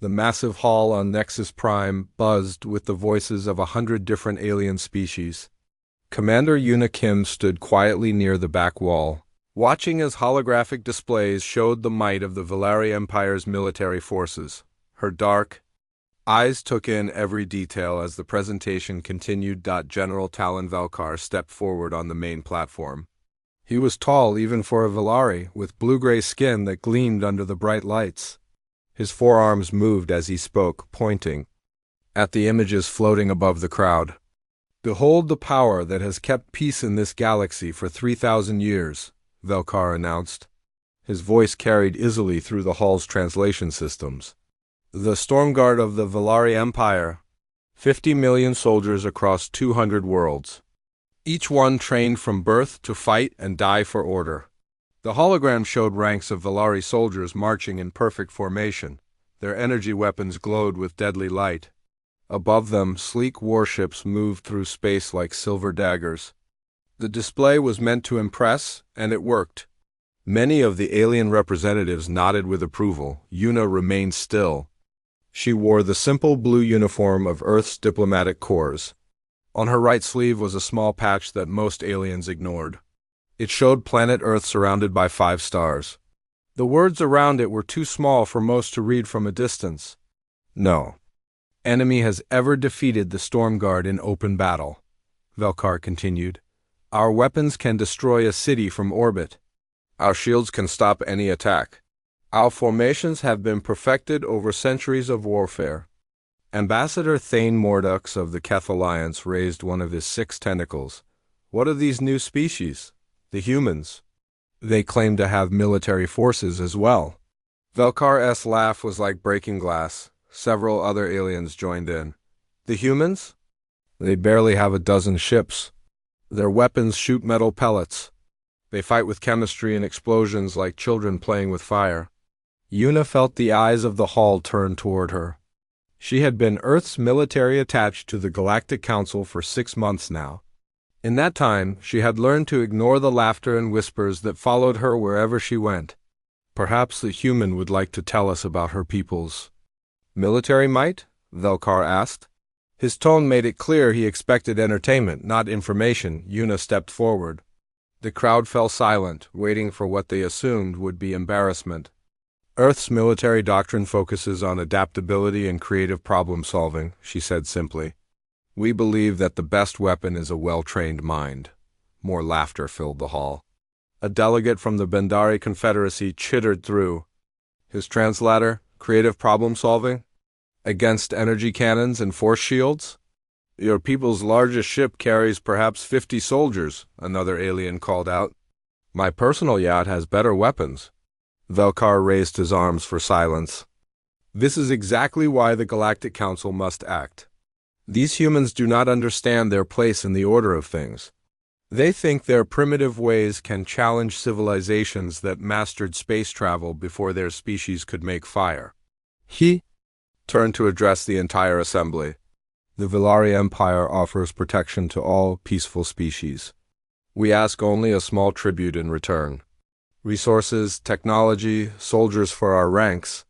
The massive hall on Nexus Prime buzzed with the voices of 100 different alien species. Commander Yuna Kim stood quietly near the back wall, watching as holographic displays showed the might of the Valari Empire's military forces. Her dark eyes took in every detail as the presentation continued. General Talon Velkar stepped forward on the main platform. He was tall even for a Valari, with blue-gray skin that gleamed under the bright lights. His forearms moved as he spoke, pointing at the images floating above the crowd. "Behold the power that has kept peace in this galaxy for 3,000 years, Velkar announced. His voice carried easily through the hall's translation systems. The Stormguard of the Valari Empire, 50 million soldiers across 200 worlds. Each one trained from birth to fight and die for order." The hologram showed ranks of Valari soldiers marching in perfect formation. Their energy weapons glowed with deadly light. Above them, sleek warships moved through space like silver daggers. The display was meant to impress, and it worked. Many of the alien representatives nodded with approval. Yuna remained still. She wore the simple blue uniform of Earth's diplomatic corps. On her right sleeve was a small patch that most aliens ignored. It showed planet Earth surrounded by 5 stars. The words around it were too small for most to read from a distance. "No enemy has ever defeated the Stormguard in open battle," Velkar continued. "Our weapons can destroy a city from orbit. Our shields can stop any attack. Our formations have been perfected over centuries of warfare." Ambassador Thane Mordux of the Keth Alliance raised one of his 6 tentacles. "What are these new species?" "The humans. They claim to have military forces as well." Velkar's laugh was like breaking glass. Several other aliens joined in. "The humans? They barely have a dozen ships. Their weapons shoot metal pellets. They fight with chemistry and explosions like children playing with fire." Yuna felt the eyes of the hall turn toward her. She had been Earth's military attached to the Galactic Council for 6 months now. In that time, she had learned to ignore the laughter and whispers that followed her wherever she went. "Perhaps the human would like to tell us about her people's military might?" Velkar asked. His tone made it clear he expected entertainment, not information. Yuna stepped forward. The crowd fell silent, waiting for what they assumed would be embarrassment. "Earth's military doctrine focuses on adaptability and creative problem-solving," she said simply. "We believe that the best weapon is a well-trained mind." More laughter filled the hall. A delegate from the Bendari Confederacy chittered through. His translator, creative problem-solving? Against energy cannons and force shields? "Your people's largest ship carries perhaps 50 soldiers," another alien called out. "My personal yacht has better weapons." Velkar raised his arms for silence. "This is exactly why the Galactic Council must act. These humans do not understand their place in the order of things. They think their primitive ways can challenge civilizations that mastered space travel before their species could make fire." He turned to address the entire assembly. "The Valari Empire offers protection to all peaceful species. We ask only a small tribute in return. Resources, technology, soldiers for our ranks.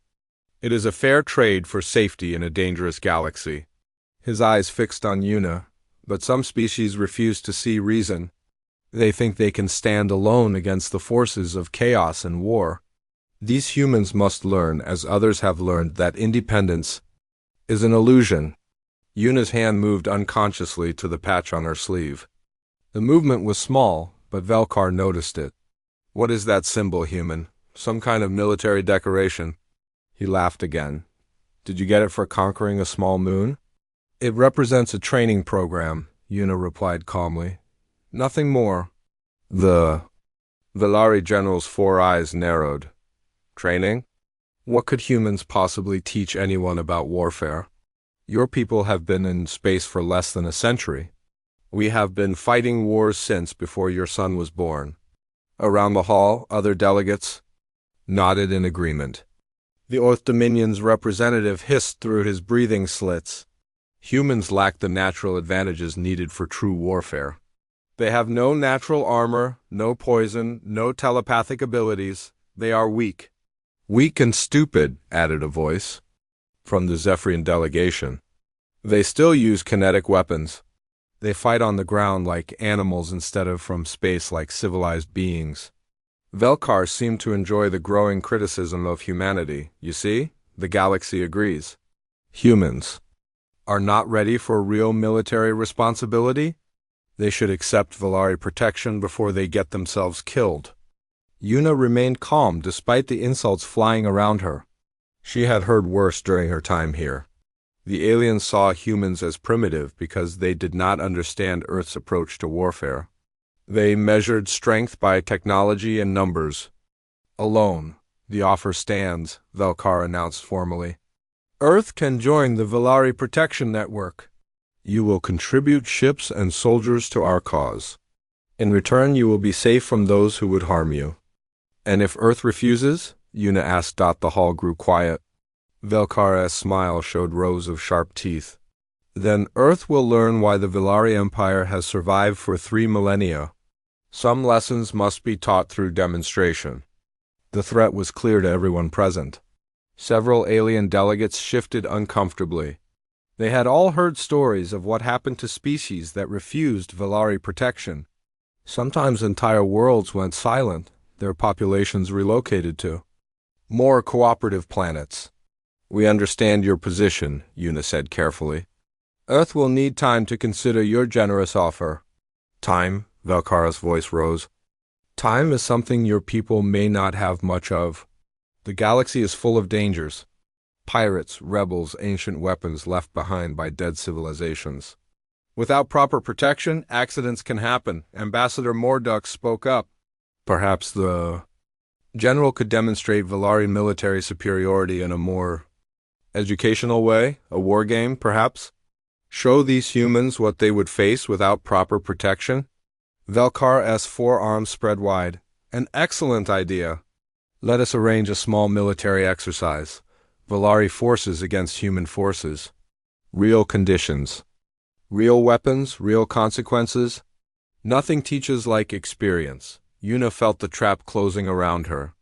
It is a fair trade for safety in a dangerous galaxy." His eyes fixed on Yuna, but some species refuse to see reason. They think they can stand alone against the forces of chaos and war. These humans must learn, as others have learned, that independence is an illusion. Yuna's hand moved unconsciously to the patch on her sleeve. The movement was small, but Velkar noticed it. "What is that symbol, human? Some kind of military decoration?" He laughed again. "Did you get it for conquering a small moon?" "It represents a training program," Yuna replied calmly. "Nothing more." The Valari general's 4 eyes narrowed. "Training? What could humans possibly teach anyone about warfare? Your people have been in space for less than a century. We have been fighting wars since before your son was born." Around the hall, other delegates nodded in agreement. The Earth Dominion's representative hissed through his breathing slits. "Humans lack the natural advantages needed for true warfare. They have no natural armor, no poison, no telepathic abilities. They are weak." "Weak and stupid," added a voice. from the Zephyrian delegation. They still use kinetic weapons. They fight on the ground like animals instead of from space like civilized beings. Velkar seemed to enjoy the growing criticism of humanity. You see, the galaxy agrees. Humans are not ready for real military responsibility. They should accept Valari protection before they get themselves killed. Yuna remained calm despite the insults flying around her. She had heard worse during her time here. The aliens saw humans as primitive because they did not understand Earth's approach to warfare. They measured strength by technology and numbers. Alone, the offer stands, Velkar announced formally. Earth can join the Valari Protection Network. You will contribute ships and soldiers to our cause. In return, you will be safe from those who would harm you. And if Earth refuses? Yuna asked. The hall grew quiet. Velkar's smile showed rows of sharp teeth. Then Earth will learn why the Valari Empire has survived for 3 millennia. Some lessons must be taught through demonstration. The threat was clear to everyone present. Several alien delegates shifted uncomfortably. They had all heard stories of what happened to species that refused Valari protection. Sometimes entire worlds went silent, their populations relocated to more cooperative planets. We understand your position, Yuna said carefully. Earth will need time to consider your generous offer. Time, Velkar's voice rose. Time is something your people may not have much of. The galaxy is full of dangers. Pirates, rebels, ancient weapons left behind by dead civilizations. Without proper protection, accidents can happen. Ambassador Morduk spoke up. Perhaps the general could demonstrate Valari military superiority in a more educational way, a war game, perhaps? Show these humans what they would face without proper protection? Velkar's forearms spread wide. An excellent idea. Let us arrange a small military exercise. Valari forces against human forces. Real conditions. Real weapons, real consequences. Nothing teaches like experience. Yuna felt the trap closing around her.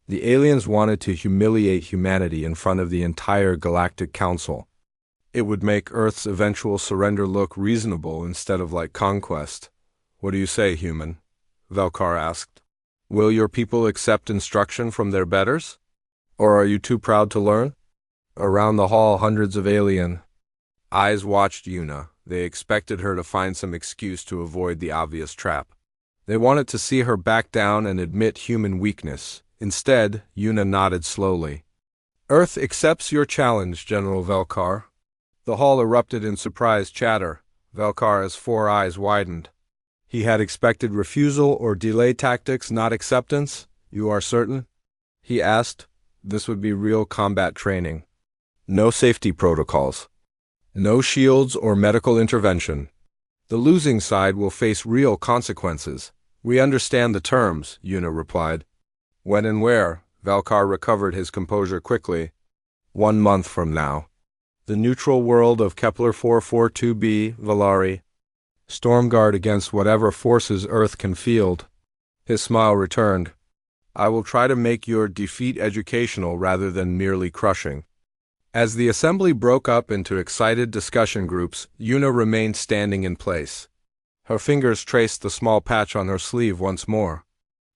The aliens wanted to humiliate humanity in front of the entire Galactic Council. It would make Earth's eventual surrender look reasonable instead of like conquest. What do you say, human? Velkar asked. Will your people accept instruction from their betters? Or are you too proud to learn? Around the hall, hundreds of alien eyes watched Yuna. They expected her to find some excuse to avoid the obvious trap. They wanted to see her back down and admit human weakness. Instead, Yuna nodded slowly. Earth accepts your challenge, General Velkar. The hall erupted in surprised chatter. Velkar's 4 eyes widened. He had expected refusal or delay tactics, not acceptance. You are certain? He asked. This would be real combat training. No safety protocols. No shields or medical intervention. The losing side will face real consequences. We understand the terms, Yuna replied. When and where? Velkar recovered his composure quickly. 1 month from now. The neutral world of Kepler 442b, Valari. Stormguard against whatever forces Earth can field. His smile returned. I will try to make your defeat educational rather than merely crushing. As the assembly broke up into excited discussion groups, Yuna remained standing in place. Her fingers traced the small patch on her sleeve once more.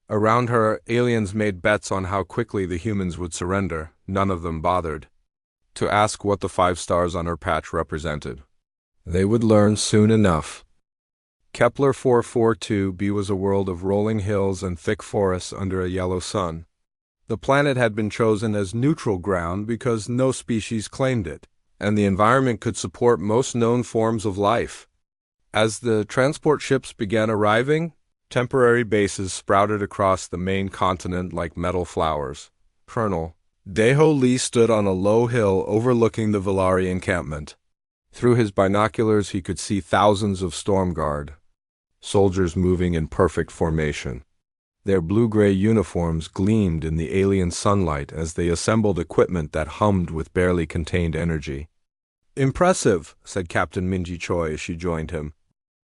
Around her, aliens made bets on how quickly the humans would surrender. None of them bothered to ask what the 5 stars on her patch represented. They would learn soon enough. Kepler 442b was a world of rolling hills and thick forests under a yellow sun. The planet had been chosen as neutral ground because no species claimed it, and the environment could support most known forms of life. As the transport ships began arriving, temporary bases sprouted across the main continent like metal flowers. Colonel Deho Lee stood on a low hill overlooking the Valari encampment. Through his binoculars he could see thousands of Stormguard, soldiers moving in perfect formation. Their blue-gray uniforms gleamed in the alien sunlight as they assembled equipment that hummed with barely contained energy. Impressive, said Captain Minji Choi as she joined him.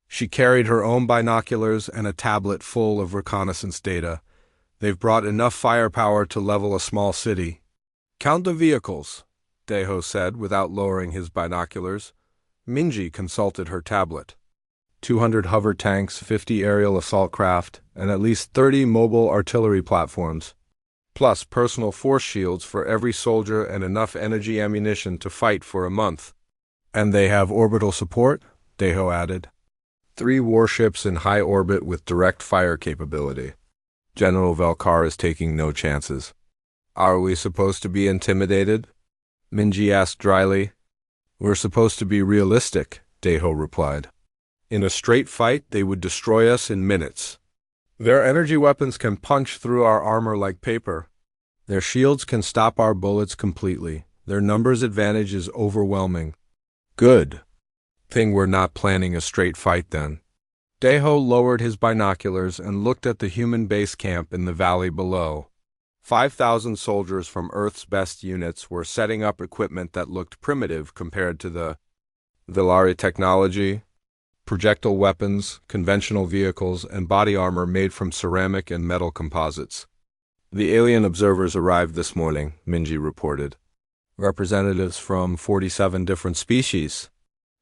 She carried her own binoculars and a tablet full of reconnaissance data. They've brought enough firepower to level a small city. Count the vehicles. Deho said without lowering his binoculars. Minji consulted her tablet. 200 hover tanks, 50 aerial assault craft, and at least 30 mobile artillery platforms, plus personal force shields for every soldier and enough energy ammunition to fight for a month. And they have orbital support, Deho added. 3 warships in high orbit with direct fire capability. General Velkar is taking no chances. Are we supposed to be intimidated? Minji asked dryly. We're supposed to be realistic, Deho replied. In a straight fight, they would destroy us in minutes. Their energy weapons can punch through our armor like paper. Their shields can stop our bullets completely. Their numbers advantage is overwhelming. Good. Thing we're not planning a straight fight then. Deho lowered his binoculars and looked at the human base camp in the valley below. 5,000 soldiers from Earth's best units were setting up equipment that looked primitive compared to the Velari technology, projectile weapons, conventional vehicles, and body armor made from ceramic and metal composites. The alien observers arrived this morning, Minji reported. Representatives from 47 different species.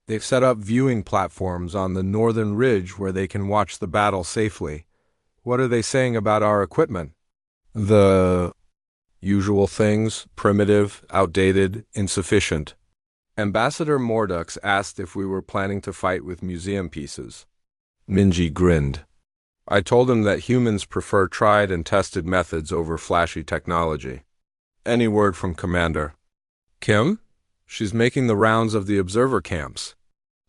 They've set up viewing platforms on the northern ridge where they can watch the battle safely. What are they saying about our equipment? The usual things: primitive, outdated, insufficient. Ambassador Mordux asked if we were planning to fight with museum pieces. Minji grinned. I told him that humans prefer tried and tested methods over flashy technology. Any word from Commander? Kim? She's making the rounds of the observer camps.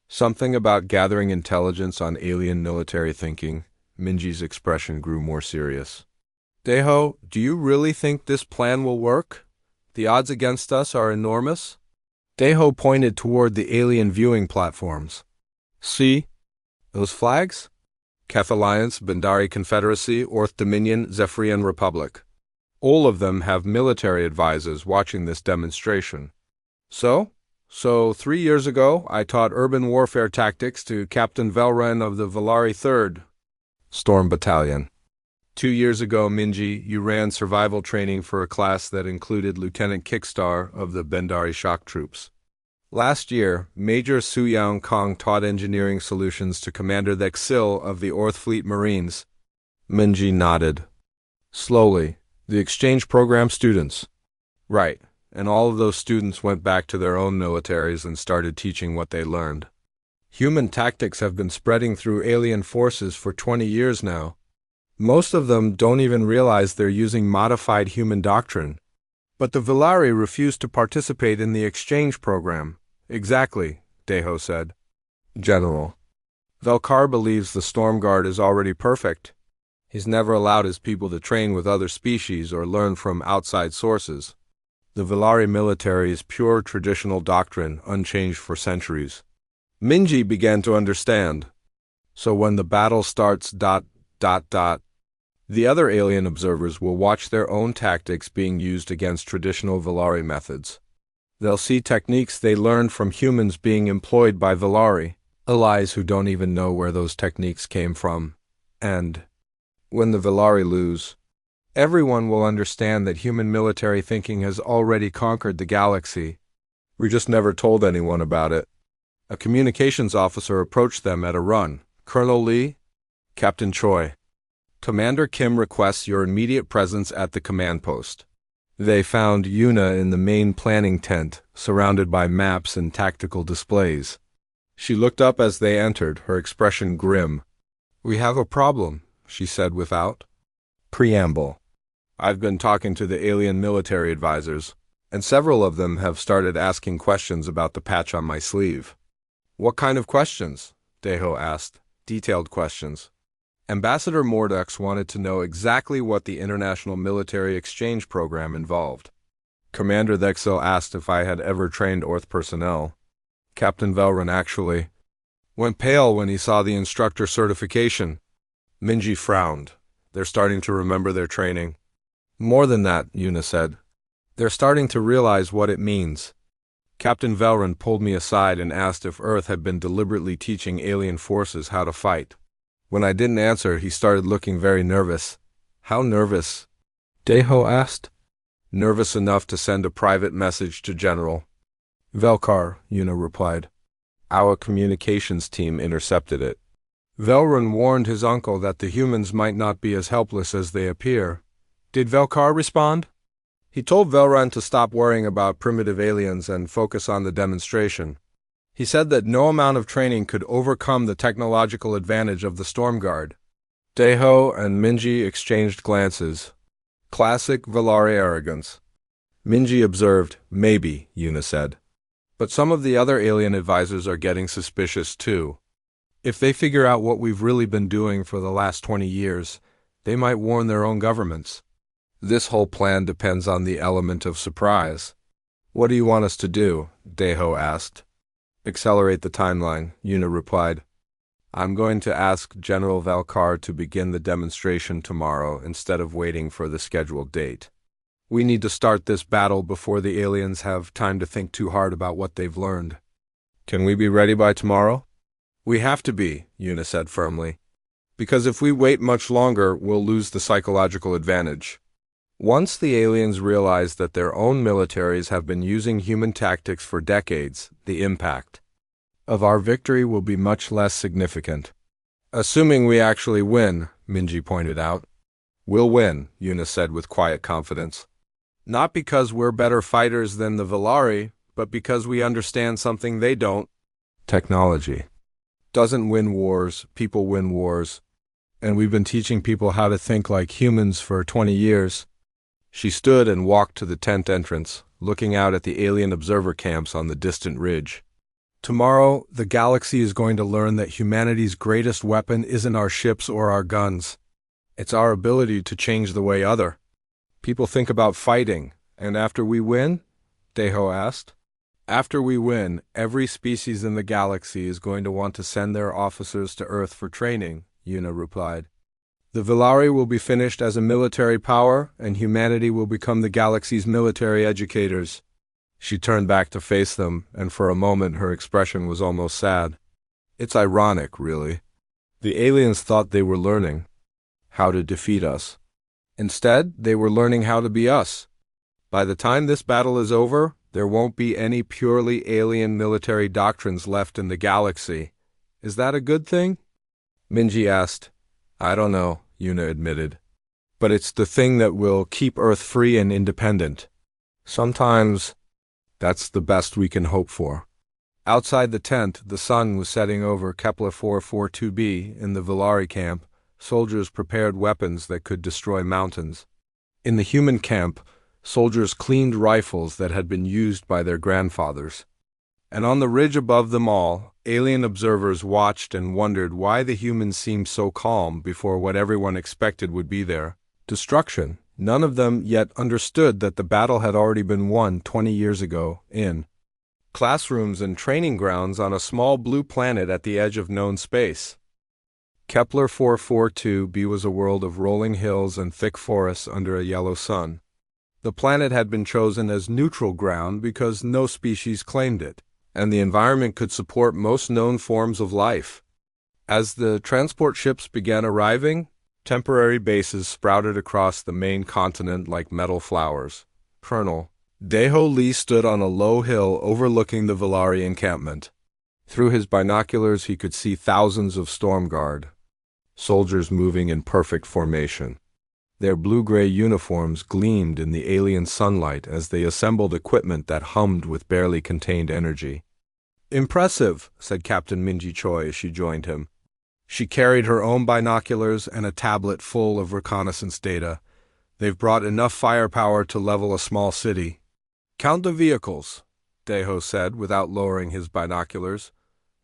Something about gathering intelligence on alien military thinking. Minji's expression grew more serious. Deho, do you really think this plan will work? The odds against us are enormous. Deho pointed toward the alien viewing platforms. See? Those flags? Keth Alliance, Bendari Confederacy, Orth Dominion, Zephyrian Republic. All of them have military advisors watching this demonstration. So 3 years ago, I taught urban warfare tactics to Captain Velren of the Velari 3rd Storm Battalion. 2 years ago, Minji, you ran survival training for a class that included Lieutenant Kickstar of the Bendari Shock Troops. Last year, Major Su Yang Kong taught engineering solutions to Commander Thexil of the Orth Fleet Marines. Minji nodded. Slowly, the exchange program students. Right, and all of those students went back to their own militaries and started teaching what they learned. Human tactics have been spreading through alien forces for 20 years now. Most of them don't even realize they're using modified human doctrine. But the Velari refused to participate in the exchange program. Exactly, Deho said. General. Velkar believes the Storm Guard is already perfect. He's never allowed his people to train with other species or learn from outside sources. The Velari military is pure traditional doctrine, unchanged for centuries. Minji began to understand. So when the battle starts ... The other alien observers will watch their own tactics being used against traditional Velari methods. They'll see techniques they learned from humans being employed by Velari, allies who don't even know where those techniques came from. And when the Velari lose, everyone will understand that human military thinking has already conquered the galaxy. We just never told anyone about it. A communications officer approached them at a run. Colonel Lee? Captain Choi. Commander Kim requests your immediate presence at the command post. They found Yuna in the main planning tent, surrounded by maps and tactical displays. She looked up as they entered, her expression grim. We have a problem, she said without preamble. I've been talking to the alien military advisors, and several of them have started asking questions about the patch on my sleeve. What kind of questions? Deho asked. Detailed questions. Ambassador Mordux wanted to know exactly what the International Military Exchange Program involved. Commander Thexil asked if I had ever trained Orth personnel. Captain Velren actually went pale when he saw the instructor certification. Minji frowned. They're starting to remember their training. More than that, Yuna said. They're starting to realize what it means. Captain Velren pulled me aside and asked if Earth had been deliberately teaching alien forces how to fight. When I didn't answer, he started looking very nervous. How nervous? Deho asked. Nervous enough to send a private message to General, Velkar, Yuna replied. Our communications team intercepted it. Velrun warned his uncle that the humans might not be as helpless as they appear. Did Velkar respond? He told Velrun to stop worrying about primitive aliens and focus on the demonstration. He said that no amount of training could overcome the technological advantage of the Stormguard. Deho and Minji exchanged glances. Classic Velari arrogance. Minji observed, maybe, Yuna said. But some of the other alien advisors are getting suspicious too. If they figure out what we've really been doing for the last 20 years, they might warn their own governments. This whole plan depends on the element of surprise. What do you want us to do? Deho asked. Accelerate the timeline, Yuna replied. I'm going to ask General Velkar to begin the demonstration tomorrow instead of waiting for the scheduled date. We need to start this battle before the aliens have time to think too hard about what they've learned. Can we be ready by tomorrow? We have to be, Yuna said firmly. Because if we wait much longer, we'll lose the psychological advantage. Once the aliens realize that their own militaries have been using human tactics for decades, the impact of our victory will be much less significant. Assuming we actually win, Minji pointed out. We'll win, Yuna said with quiet confidence. Not because we're better fighters than the Velari, but because we understand something they don't. Technology doesn't win wars, people win wars. And we've been teaching people how to think like humans for 20 years. She stood and walked to the tent entrance, looking out at the alien observer camps on the distant ridge. Tomorrow, the galaxy is going to learn that humanity's greatest weapon isn't our ships or our guns. It's our ability to change the way other people think about fighting. And after we win? Deho asked. After we win, every species in the galaxy is going to want to send their officers to Earth for training, Yuna replied. The Velari will be finished as a military power, and humanity will become the galaxy's military educators. She turned back to face them, and for a moment her expression was almost sad. It's ironic, really. The aliens thought they were learning how to defeat us. Instead, they were learning how to be us. By the time this battle is over, there won't be any purely alien military doctrines left in the galaxy. Is that a good thing? Minji asked. I don't know, Yuna admitted. But it's the thing that will keep Earth free and independent. Sometimes that's the best we can hope for. Outside the tent, the sun was setting over Kepler 442b in the Velari camp. Soldiers prepared weapons that could destroy mountains. In the human camp, soldiers cleaned rifles that had been used by their grandfathers. And on the ridge above them all, alien observers watched and wondered why the humans seemed so calm before what everyone expected would be there: destruction. None of them yet understood that the battle had already been won 20 years ago in classrooms and training grounds on a small blue planet at the edge of known space. Kepler 442b was a world of rolling hills and thick forests under a yellow sun. The planet had been chosen as neutral ground because no species claimed it, and the environment could support most known forms of life. As the transport ships began arriving, temporary bases sprouted across the main continent like metal flowers. Colonel Deho Lee stood on a low hill overlooking the Velari encampment. Through his binoculars he could see thousands of Stormguard, soldiers moving in perfect formation. Their blue-gray uniforms gleamed in the alien sunlight as they assembled equipment that hummed with barely contained energy. Impressive, said Captain Minji Choi as she joined him. She carried her own binoculars and a tablet full of reconnaissance data. They've brought enough firepower to level a small city. Count the vehicles, Deho said without lowering his binoculars.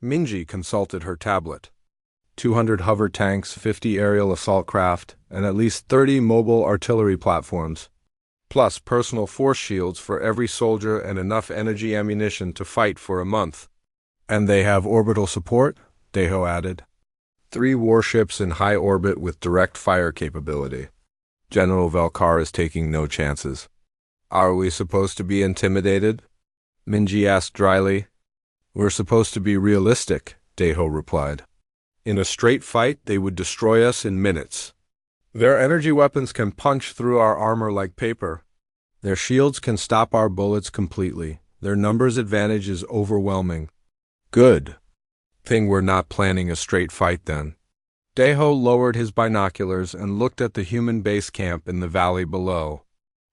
Minji consulted her tablet. 200 hover tanks, 50 aerial assault craft, and at least 30 mobile artillery platforms, plus personal force shields for every soldier and enough energy ammunition to fight for a month. And they have orbital support, Deho added. 3 warships in high orbit with direct fire capability. General Velkar is taking no chances. Are we supposed to be intimidated? Minji asked dryly. We're supposed to be realistic, Deho replied. In a straight fight, they would destroy us in minutes. Their energy weapons can punch through our armor like paper. Their shields can stop our bullets completely, Their numbers advantage is overwhelming. Good thing we're not planning a straight fight then. Deho lowered his binoculars and looked at the human base camp in the valley below.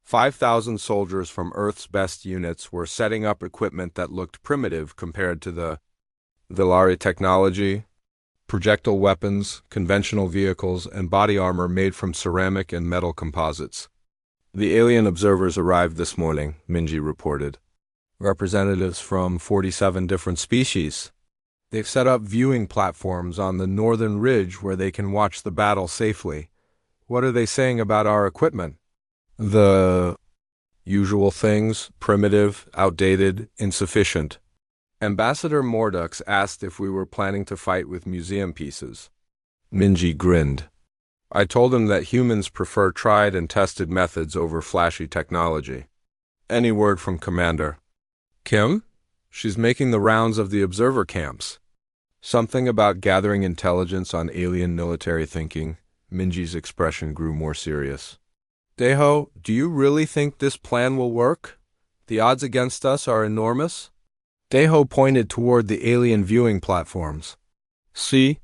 5,000 soldiers from Earth's best units were setting up equipment that looked primitive compared to the Vilari technology, projectile weapons, conventional vehicles, and body armor made from ceramic and metal composites. The alien observers arrived this morning, Minji reported. Representatives from 47 different species. They've set up viewing platforms on the northern ridge where they can watch the battle safely. What are they saying about our equipment? The usual things: primitive, outdated, insufficient. Ambassador Mordux asked if we were planning to fight with museum pieces. Minji grinned. I told him that humans prefer tried and tested methods over flashy technology. Any word from Commander? Kim? She's making the rounds of the observer camps. Something about gathering intelligence on alien military thinking. Minji's expression grew more serious. Deho, do you really think this plan will work? The odds against us are enormous. Deho pointed toward the alien viewing platforms. See?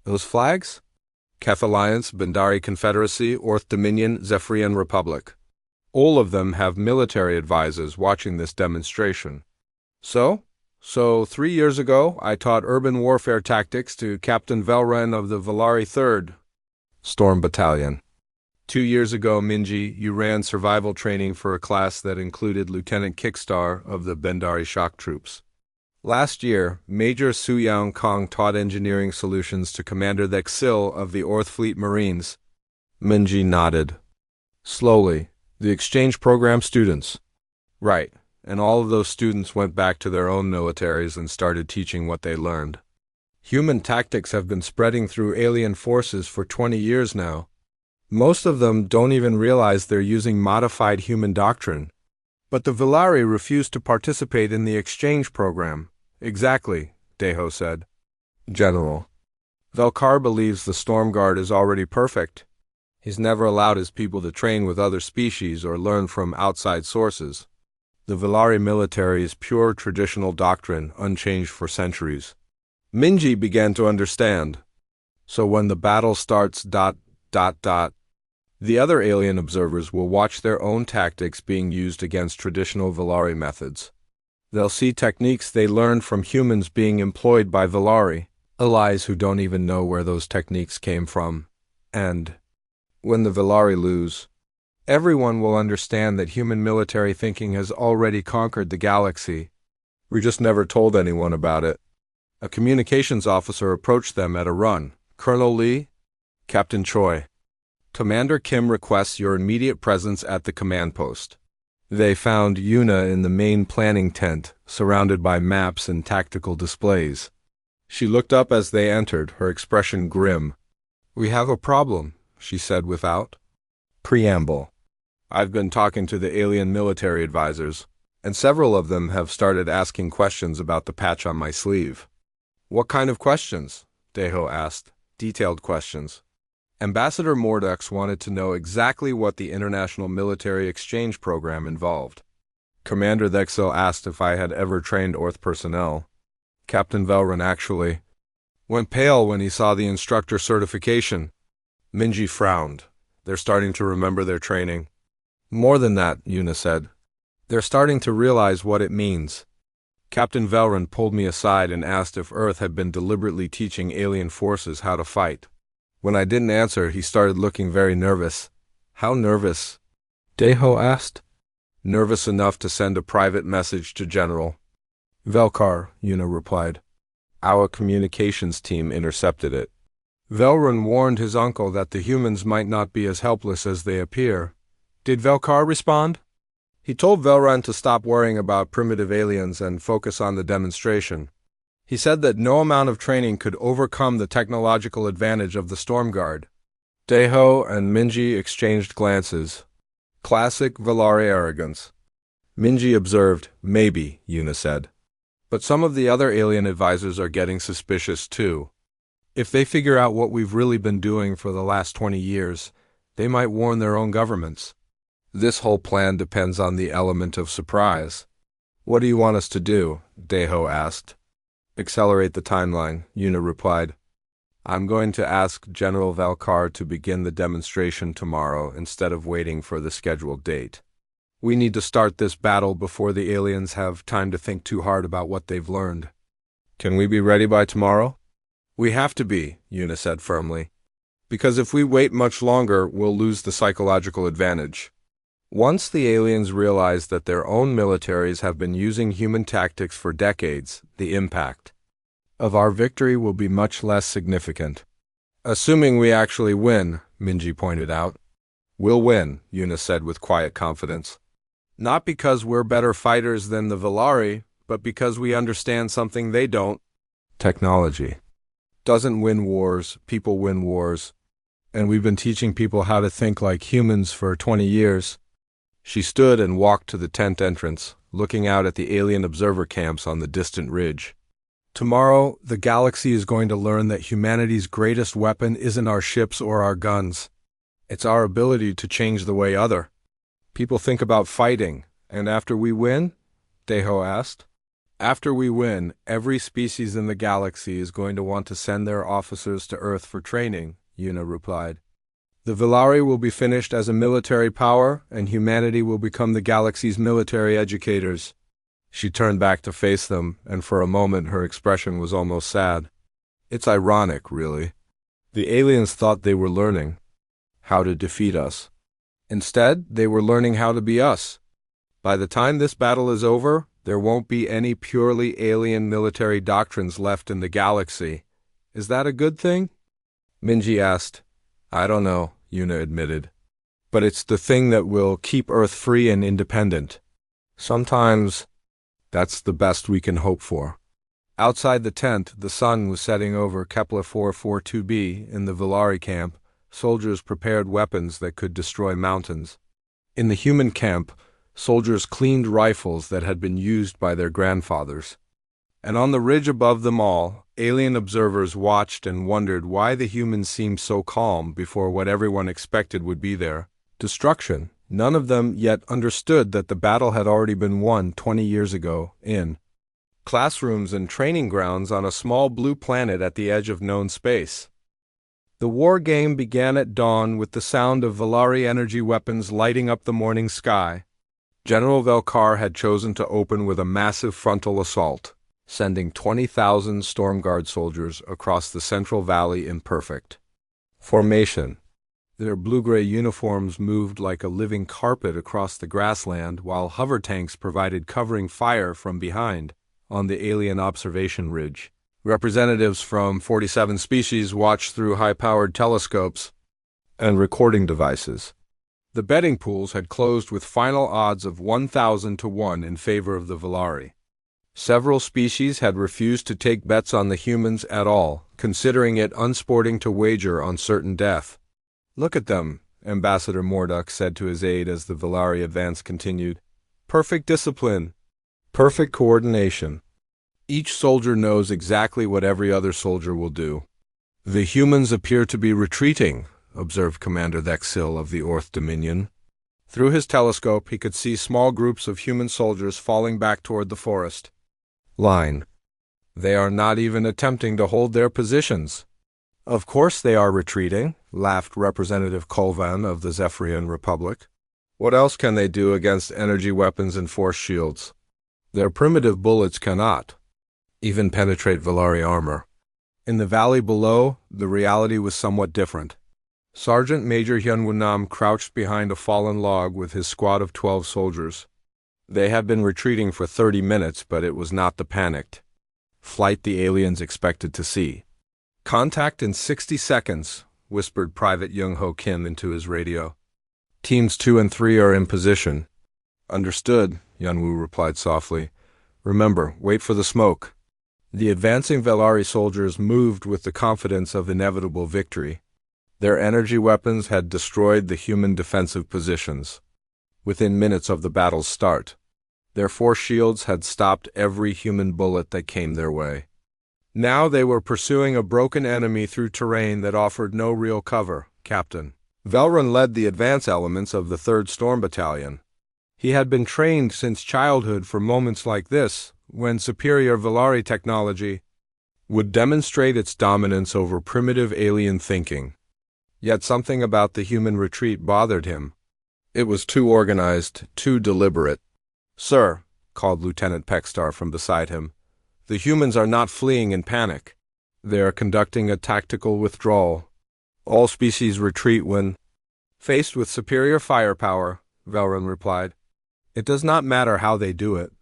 Those flags? Keth Alliance, Bendari Confederacy, Orth Dominion, Zephyrian Republic. All of them have military advisors watching this demonstration. So 3 years ago, I taught urban warfare tactics to Captain Velren of the Vilari 3rd Storm Battalion. 2 years ago, Minji, you ran survival training for a class that included Lieutenant Kickstar of the Bendari Shock Troops. Last year, Major Su Yang Kong taught engineering solutions to Commander Thexil of the Orth Fleet Marines. Minji nodded. Slowly, the exchange program students. Right, and all of those students went back to their own militaries and started teaching what they learned. Human tactics have been spreading through alien forces for 20 years now. Most of them don't even realize they're using modified human doctrine. But the Vilari refused to participate in the exchange program. Exactly, Deho said. General. Velkar believes the Storm Guard is already perfect. He's never allowed his people to train with other species or learn from outside sources. The Vilari military is pure traditional doctrine, unchanged for centuries. Minji began to understand. So when the battle starts ... The other alien observers will watch their own tactics being used against traditional Vilari methods. They'll see techniques they learned from humans being employed by Vilari, allies who don't even know where those techniques came from. And when the Vilari lose, everyone will understand that human military thinking has already conquered the galaxy. We just never told anyone about it. A communications officer approached them at a run. Colonel Lee? Captain Choi. Commander Kim requests your immediate presence at the command post. They found Yuna in the main planning tent, surrounded by maps and tactical displays. She looked up as they entered, her expression grim. We have a problem, she said without preamble. I've been talking to the alien military advisors, and several of them have started asking questions about the patch on my sleeve. What kind of questions? Deho asked. Detailed questions. Ambassador Mordux wanted to know exactly what the International Military Exchange Program involved. Commander Thexil asked if I had ever trained Orth personnel. Captain Velren actually went pale when he saw the instructor certification. Minji frowned. They're starting to remember their training. More than that, Yuna said. They're starting to realize what it means. Captain Velren pulled me aside and asked if Earth had been deliberately teaching alien forces how to fight. When I didn't answer, he started looking very nervous. How nervous? Deho asked. Nervous enough to send a private message to General Velkar, Yuna replied. Our communications team intercepted it. Velren warned his uncle that the humans might not be as helpless as they appear. Did Velkar respond? He told Velren to stop worrying about primitive aliens and focus on the demonstration. He said that no amount of training could overcome the technological advantage of the Storm Guard. Deho and Minji exchanged glances. Classic Vilari arrogance. Minji observed, maybe, Yuna said. But some of the other alien advisors are getting suspicious too. If they figure out what we've really been doing for the last 20 years, they might warn their own governments. This whole plan depends on the element of surprise. What do you want us to do? Deho asked. Accelerate the timeline, Yuna replied. I'm going to ask General Valkar to begin the demonstration tomorrow instead of waiting for the scheduled date. We need to start this battle before the aliens have time to think too hard about what they've learned. Can we be ready by tomorrow? We have to be, Yuna said firmly. Because if we wait much longer, we'll lose the psychological advantage. Once the aliens realize that their own militaries have been using human tactics for decades, the impact of our victory will be much less significant. Assuming we actually win, Minji pointed out. We'll win, Yuna said with quiet confidence. Not because we're better fighters than the Velari, but because we understand something they don't. Technology doesn't win wars, people win wars. And we've been teaching people how to think like humans for 20 years. She stood and walked to the tent entrance, looking out at the alien observer camps on the distant ridge. Tomorrow, the galaxy is going to learn that humanity's greatest weapon isn't our ships or our guns. It's our ability to change the way other people think about fighting. And after we win? Deho asked. After we win, every species in the galaxy is going to want to send their officers to Earth for training, Yuna replied. The Velari will be finished as a military power, and humanity will become the galaxy's military educators. She turned back to face them, and for a moment her expression was almost sad. It's ironic, really. The aliens thought they were learning how to defeat us. Instead, they were learning how to be us. By the time this battle is over, there won't be any purely alien military doctrines left in the galaxy. Is that a good thing? Minji asked. I don't know, Yuna admitted. But it's the thing that will keep Earth free and independent. Sometimes that's the best we can hope for. Outside the tent, the sun was setting over Kepler 442b in the Velari camp. Soldiers prepared weapons that could destroy mountains. In the human camp, soldiers cleaned rifles that had been used by their grandfathers. And on the ridge above them all, alien observers watched and wondered why the humans seemed so calm before what everyone expected would be there: destruction. None of them yet understood that the battle had already been won 20 years ago in classrooms and training grounds on a small blue planet at the edge of known space. The war game began at dawn with the sound of Velari energy weapons lighting up the morning sky. General Valkar had chosen to open with a massive frontal assault, sending 20,000 Storm Guard soldiers across the Central Valley in perfect formation. Their blue-gray uniforms moved like a living carpet across the grassland, while hover tanks provided covering fire from behind on the alien observation ridge. Representatives from 47 species watched through high-powered telescopes and recording devices. The betting pools had closed with final odds of 1,000 to 1 in favor of the Velari. Several species had refused to take bets on the humans at all, considering it unsporting to wager on certain death. Look at them, Ambassador Morduk said to his aide as the Velari advance continued. Perfect discipline. Perfect coordination. Each soldier knows exactly what every other soldier will do. The humans appear to be retreating, observed Commander Thexil of the Orth Dominion. Through his telescope, he could see small groups of human soldiers falling back toward the forest line. They are not even attempting to hold their positions. Of course they are retreating, laughed Representative Kolvan of the Zephyrian Republic. What else can they do against energy weapons and force shields? Their primitive bullets cannot even penetrate Velari armor. In the valley below, the reality was somewhat different. Sergeant Major Hyunwoo-nam crouched behind a fallen log with his squad of 12 soldiers. They had been retreating for 30 minutes, but it was not the panicked flight the aliens expected to see. Contact in 60 seconds, whispered Private Young-ho Kim into his radio. Teams 2 and 3 are in position. Understood, Hyunwoo replied softly. Remember, wait for the smoke. The advancing Velari soldiers moved with the confidence of inevitable victory. Their energy weapons had destroyed the human defensive positions within minutes of the battle's start. Their force shields had stopped every human bullet that came their way. Now they were pursuing a broken enemy through terrain that offered no real cover, Captain. Velrun led the advance elements of the 3rd Storm Battalion. He had been trained since childhood for moments like this, when superior Valari technology would demonstrate its dominance over primitive alien thinking. Yet something about the human retreat bothered him. It was too organized, too deliberate. "Sir," called Lieutenant Peckstar from beside him, "the humans are not fleeing in panic. They are conducting a tactical withdrawal. All species retreat when faced with superior firepower," Velron replied. "It does not matter how they do it.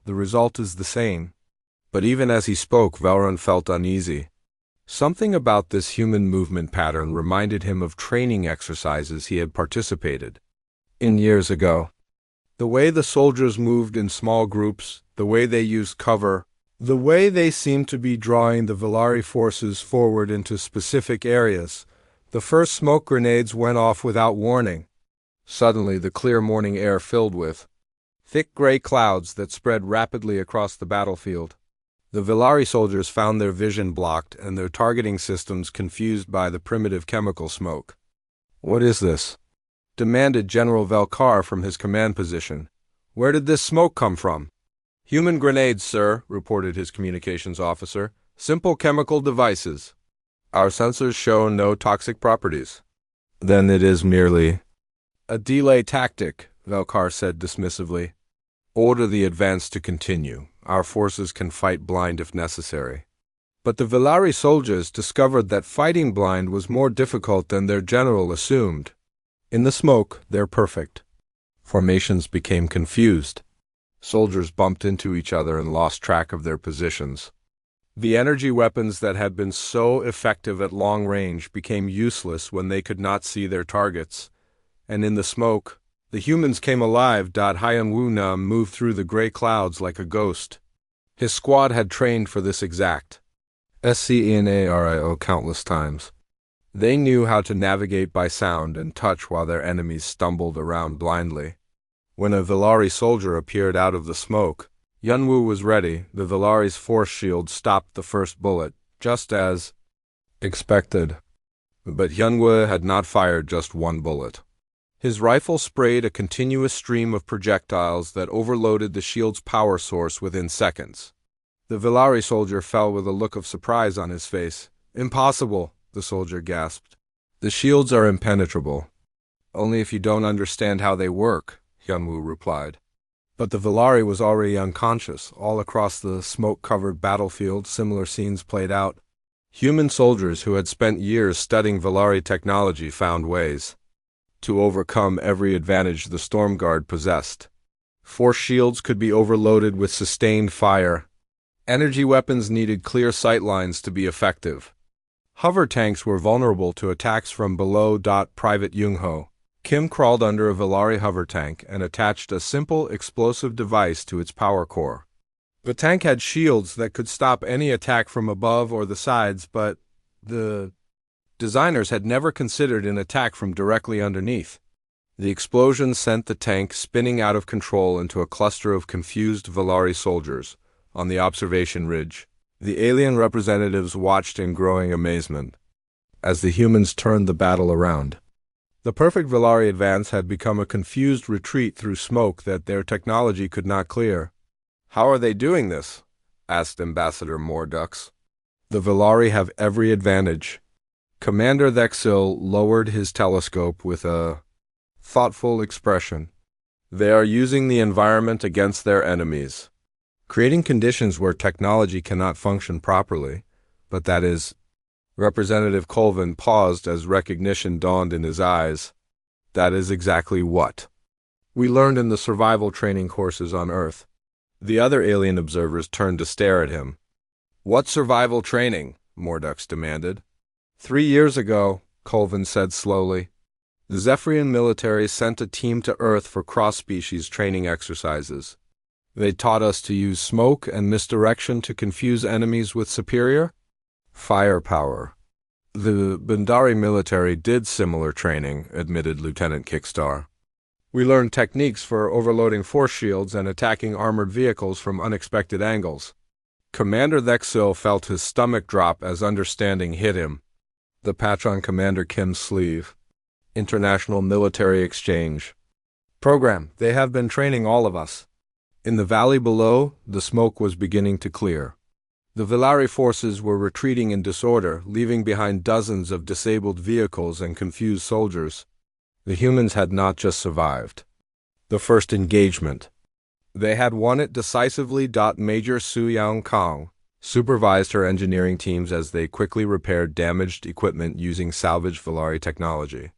The result is the same." But even as he spoke, Velron felt uneasy. Something about this human movement pattern reminded him of training exercises he had participated in years ago. The way the soldiers moved in small groups, the way they used cover, the way they seemed to be drawing the Valari forces forward into specific areas. The first smoke grenades went off without warning. Suddenly, the clear morning air filled with thick gray clouds that spread rapidly across the battlefield. The Valari soldiers found their vision blocked and their targeting systems confused by the primitive chemical smoke. "What is this?" demanded General Velkar from his command position. "Where did this smoke come from?" "Human grenades, sir," reported his communications officer. "Simple chemical devices. Our sensors show no toxic properties." "Then it is merely a delay tactic," Velkar said dismissively. "Order the advance to continue. Our forces can fight blind if necessary." But the Valari soldiers discovered that fighting blind was more difficult than their general assumed. In the smoke, they're perfect. Formations became confused. Soldiers bumped into each other and lost track of their positions. The energy weapons that had been so effective at long range became useless when they could not see their targets. And in the smoke, the humans came alive. Hyan Wu Nam moved through the gray clouds like a ghost. His squad had trained for this exact scenario countless times. They knew how to navigate by sound and touch while their enemies stumbled around blindly. When a Valari soldier appeared out of the smoke, Yunwu was ready. The Valari's force shield stopped the first bullet, just as expected. But Yunwu had not fired just one bullet. His rifle sprayed a continuous stream of projectiles that overloaded the shield's power source within seconds. The Valari soldier fell with a look of surprise on his face. "Impossible," the soldier gasped. "The shields are impenetrable. Only if you don't understand how they work," Yunwu replied. But the Valari was already unconscious. All across the smoke-covered battlefield, similar scenes played out. Human soldiers who had spent years studying Valari technology found ways to overcome every advantage the Storm Guard possessed. Force shields could be overloaded with sustained fire. Energy weapons needed clear sight lines to be effective. Hover tanks were vulnerable to attacks from below. Private Jung-ho Kim crawled under a Valari hover tank and attached a simple explosive device to its power core. The tank had shields that could stop any attack from above or the sides, but the designers had never considered an attack from directly underneath. The explosion sent the tank spinning out of control into a cluster of confused Valari soldiers on the observation ridge. The alien representatives watched in growing amazement as the humans turned the battle around. The perfect Valari advance had become a confused retreat through smoke that their technology could not clear. "How are they doing this?" asked Ambassador Mordux. "The Valari have every advantage." Commander Thexil lowered his telescope with a thoughtful expression. "They are using the environment against their enemies, creating conditions where technology cannot function properly, but that is..." Representative Colvin paused as recognition dawned in his eyes. "That is exactly what we learned in the survival training courses on Earth." The other alien observers turned to stare at him. "What survival training?" Mordux demanded. 3 years ago, Colvin said slowly, the Zephyrian military sent a team to Earth for cross-species training exercises. They taught us to use smoke and misdirection to confuse enemies with superior firepower. "The Bandari military did similar training," admitted Lieutenant Kickstar. "We learned techniques for overloading force shields and attacking armored vehicles from unexpected angles." Commander Thexil felt his stomach drop as understanding hit him. The patch on Commander Kim's sleeve. International Military Exchange. Program, they have been training all of us. In the valley below, the smoke was beginning to clear. The Velari forces were retreating in disorder, leaving behind dozens of disabled vehicles and confused soldiers. The humans had not just survived the first engagement. They had won it decisively. Major Su Yang Kong supervised her engineering teams as they quickly repaired damaged equipment using salvaged Velari technology.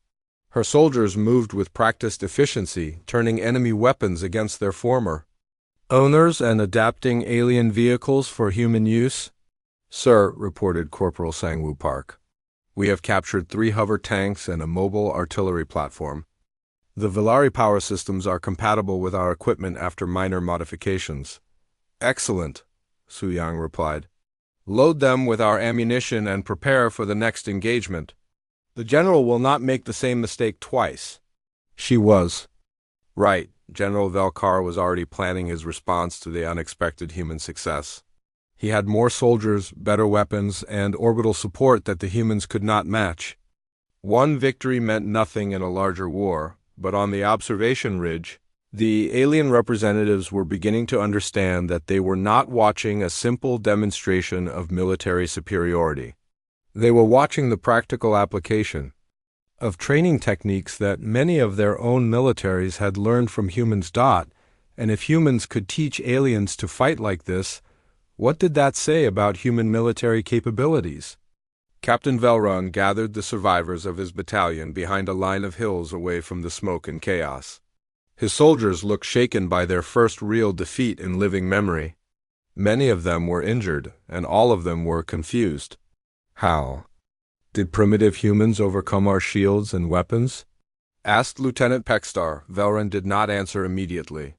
Her soldiers moved with practiced efficiency, turning enemy weapons against their former owners and adapting alien vehicles for human use. Sir, reported Corporal Sangwoo Park, we have captured 3 hover tanks and a mobile artillery platform. The Velari power systems are compatible with our equipment after minor modifications. Excellent, Su Yang replied. Load them with our ammunition and prepare for the next engagement. The general will not make the same mistake twice. She was right. General Velkar was already planning his response to the unexpected human success. He had more soldiers, better weapons, and orbital support that the humans could not match. One victory meant nothing in a larger war, but on the observation ridge, the alien representatives were beginning to understand that they were not watching a simple demonstration of military superiority. They were watching the practical application of training techniques that many of their own militaries had learned from humans. And if humans could teach aliens to fight like this, what did that say about human military capabilities? Captain Velrun gathered the survivors of his battalion behind a line of hills away from the smoke and chaos. His soldiers looked shaken by their first real defeat in living memory. Many of them were injured, and all of them were confused. How did primitive humans overcome our shields and weapons? Asked Lieutenant Peckstar. Velrun did not answer immediately.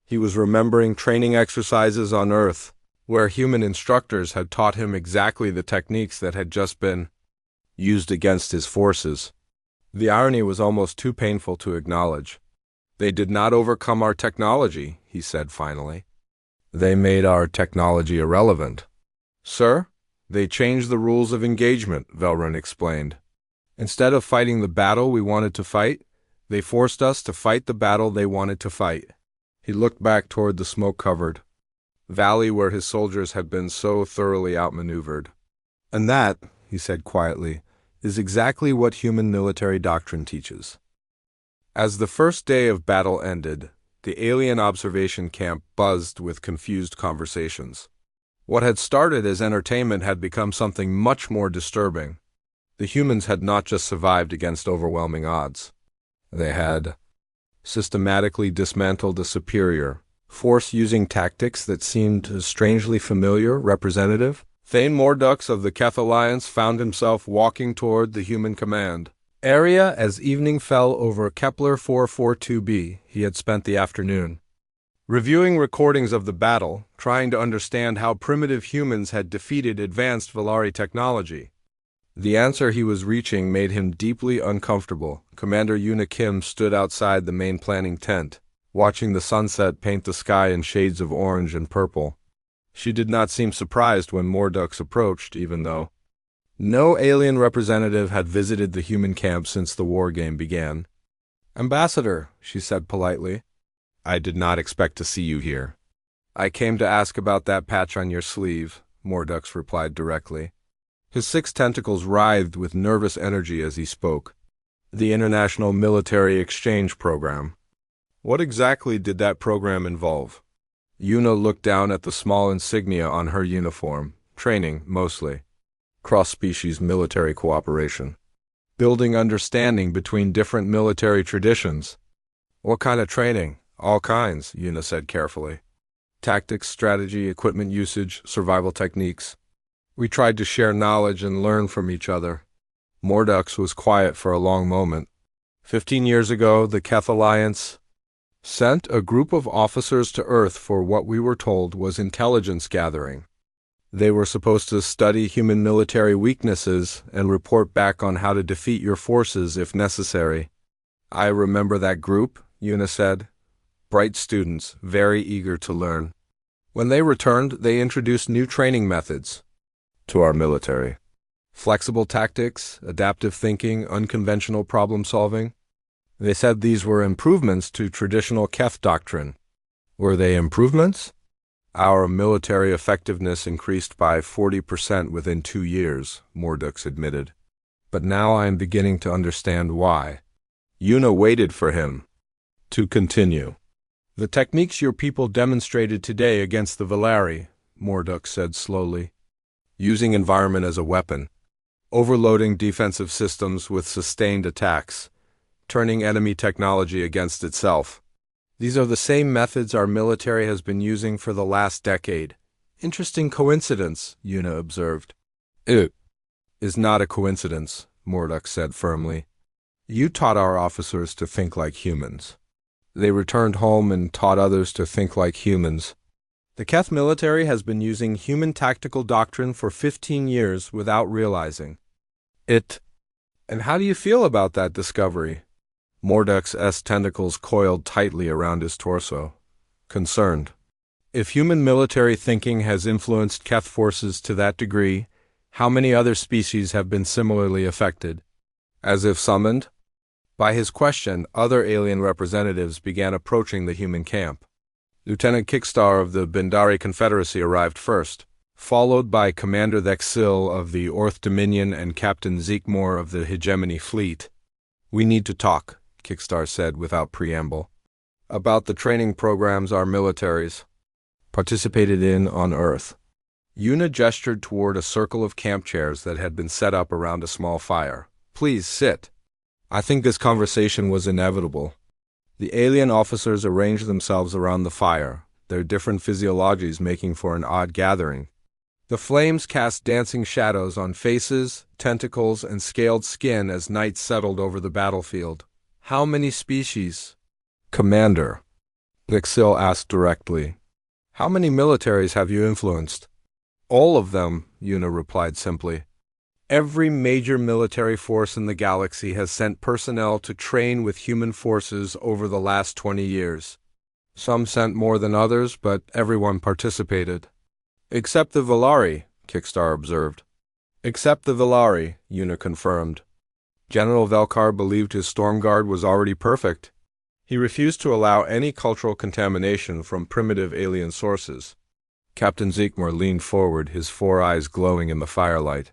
He was remembering training exercises on Earth, where human instructors had taught him exactly the techniques that had just been used against his forces. The irony was almost too painful to acknowledge. They did not overcome our technology, he said finally. They made our technology irrelevant. Sir? They changed the rules of engagement, Velrun explained. Instead of fighting the battle we wanted to fight, they forced us to fight the battle they wanted to fight. He looked back toward the smoke-covered valley where his soldiers had been so thoroughly outmaneuvered. And that, he said quietly, is exactly what human military doctrine teaches. As the first day of battle ended, the alien observation camp buzzed with confused conversations. What had started as entertainment had become something much more disturbing. The humans had not just survived against overwhelming odds. They had systematically dismantled a superior force using tactics that seemed strangely familiar. Representative Thane Mordux of the Keth Alliance found himself walking toward the human command area as evening fell over Kepler 442b. He had spent the afternoon reviewing recordings of the battle, trying to understand how primitive humans had defeated advanced Velari technology. The answer he was reaching made him deeply uncomfortable. Commander Yuna Kim stood outside the main planning tent, watching the sunset paint the sky in shades of orange and purple. She did not seem surprised when Mordux approached, even though no alien representative had visited the human camp since the war game began. Ambassador, she said politely, I did not expect to see you here. I came to ask about that patch on your sleeve, Mordux replied directly. His 6 tentacles writhed with nervous energy as he spoke. The International Military Exchange Program. What exactly did that program involve? Yuna looked down at the small insignia on her uniform. Training, mostly. Cross-species military cooperation. Building understanding between different military traditions. What kind of training? All kinds, Yuna said carefully. Tactics, strategy, equipment usage, survival techniques. We tried to share knowledge and learn from each other. Mordux was quiet for a long moment. 15 years ago, the Keth Alliance sent a group of officers to Earth for what we were told was intelligence gathering. They were supposed to study human military weaknesses and report back on how to defeat your forces if necessary. I remember that group, Yuna said. Bright students, very eager to learn. When they returned, they introduced new training methods to our military. Flexible tactics, adaptive thinking, unconventional problem solving. They said these were improvements to traditional Keth doctrine. Were they improvements? Our military effectiveness increased by 40% within 2 years, Mordux admitted. But now I am beginning to understand why. Yuna waited for him to continue. The techniques your people demonstrated today against the Velari, Mordux said slowly. Using environment as a weapon. Overloading defensive systems with sustained attacks. Turning enemy technology against itself. These are the same methods our military has been using for the last decade. Interesting coincidence, Yuna observed. It is not a coincidence, Mordux said firmly. You taught our officers to think like humans. They returned home and taught others to think like humans. The Keth military has been using human tactical doctrine for 15 years without realizing it. And how do you feel about that discovery? Mordux's tentacles coiled tightly around his torso. Concerned. If human military thinking has influenced Keth forces to that degree, how many other species have been similarly affected? As if summoned? By his question, other alien representatives began approaching the human camp. Lieutenant Kickstar of the Bindari Confederacy arrived first, followed by Commander Thexil of the Orth Dominion and Captain Zeekmore of the Hegemony Fleet. We need to talk, Kickstar said without preamble, about the training programs our militaries participated in on Earth. Yuna gestured toward a circle of camp chairs that had been set up around a small fire. Please sit. I think this conversation was inevitable. The alien officers arranged themselves around the fire, their different physiologies making for an odd gathering. The flames cast dancing shadows on faces, tentacles, and scaled skin as night settled over the battlefield. How many species? Commander, Thexil asked directly. How many militaries have you influenced? All of them, Yuna replied simply. Every major military force in the galaxy has sent personnel to train with human forces over the last 20 years. Some sent more than others, but everyone participated. Except the Velari, Kickstar observed. Except the Velari, Yuna confirmed. General Velkar believed his storm guard was already perfect. He refused to allow any cultural contamination from primitive alien sources. Captain Zeekmore leaned forward, his 4 eyes glowing in the firelight.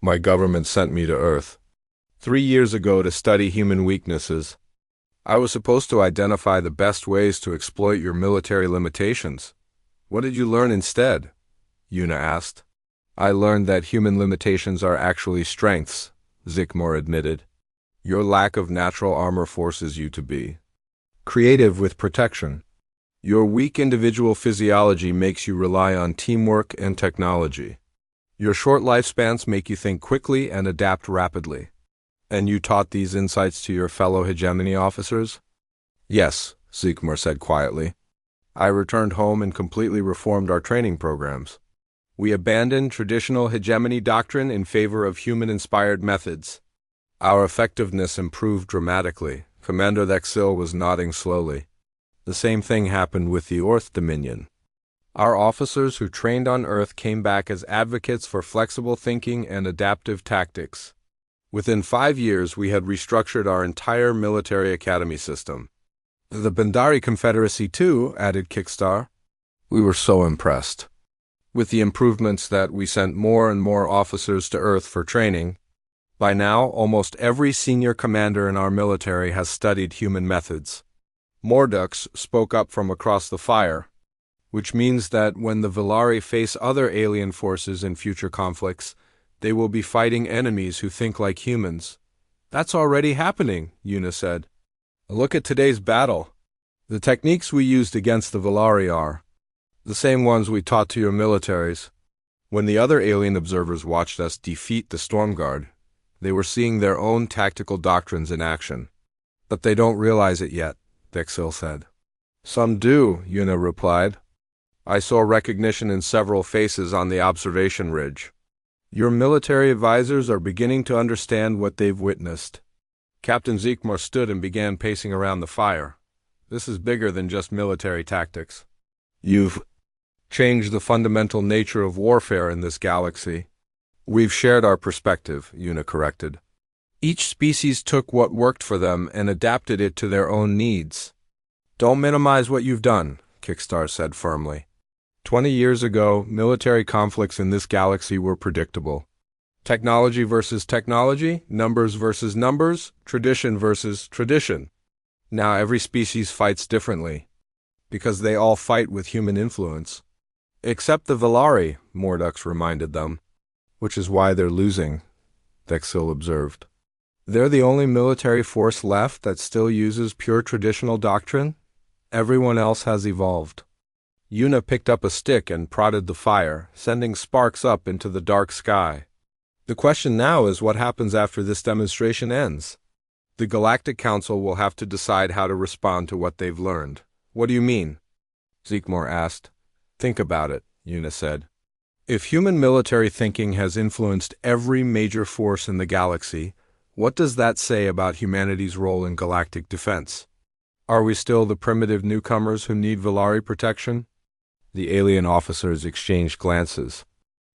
My government sent me to Earth 3 years ago to study human weaknesses. I was supposed to identify the best ways to exploit your military limitations. What did you learn instead? Yuna asked. I learned that human limitations are actually strengths, Zeekmore admitted. Your lack of natural armor forces you to be creative with protection. Your weak individual physiology makes you rely on teamwork and technology. Your short lifespans make you think quickly and adapt rapidly. And you taught these insights to your fellow hegemony officers? Yes, Zeekmore said quietly. I returned home and completely reformed our training programs. We abandoned traditional hegemony doctrine in favor of human-inspired methods. Our effectiveness improved dramatically. Commander Thexil was nodding slowly. The same thing happened with the Orth Dominion. Our officers who trained on Earth came back as advocates for flexible thinking and adaptive tactics. Within 5 years, we had restructured our entire military academy system. The Bindari Confederacy, too, added Kickstar. We were so impressed with the improvements that we sent more and more officers to Earth for training. By now, almost every senior commander in our military has studied human methods. Mordux spoke up from across the fire, which means that when the Velari face other alien forces in future conflicts, they will be fighting enemies who think like humans. That's already happening, Yuna said. Look at today's battle. The techniques we used against the Velari are the same ones we taught to your militaries. When the other alien observers watched us defeat the Storm Guard, they were seeing their own tactical doctrines in action. But they don't realize it yet, Thexil said. Some do, Yuna replied. I saw recognition in several faces on the observation ridge. Your military advisors are beginning to understand what they've witnessed. Captain Zeekmore stood and began pacing around the fire. This is bigger than just military tactics. You've changed the fundamental nature of warfare in this galaxy. We've shared our perspective, Yuna corrected. Each species took what worked for them and adapted it to their own needs. Don't minimize what you've done, Kickstar said firmly. 20 years ago, military conflicts in this galaxy were predictable. Technology versus technology, numbers versus numbers, tradition versus tradition. Now every species fights differently, because they all fight with human influence. Except the Velari, Mordux reminded them. Which is why they're losing, Dexil observed. They're the only military force left that still uses pure traditional doctrine. Everyone else has evolved. Yuna picked up a stick and prodded the fire, sending sparks up into the dark sky. The question now is what happens after this demonstration ends. The Galactic Council will have to decide how to respond to what they've learned. What do you mean? Zeekmore asked. Think about it, Yuna said. If human military thinking has influenced every major force in the galaxy, what does that say about humanity's role in galactic defense? Are we still the primitive newcomers who need Velari protection? The alien officers exchanged glances.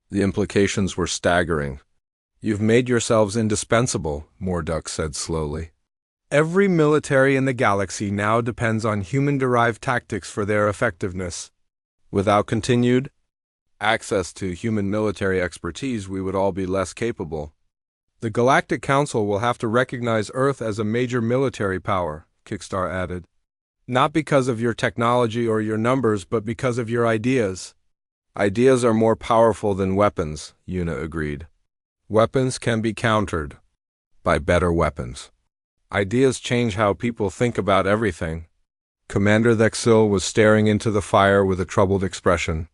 The implications were staggering. You've made yourselves indispensable, Mordux said slowly. Every military in the galaxy now depends on human-derived tactics for their effectiveness. Without continued access to human military expertise, we would all be less capable. The Galactic Council will have to recognize Earth as a major military power, Kickstar added. Not because of your technology or your numbers, but because of your ideas. Ideas are more powerful than weapons, Yuna agreed. Weapons can be countered by better weapons. Ideas change how people think about everything. Commander Thexil was staring into the fire with a troubled expression.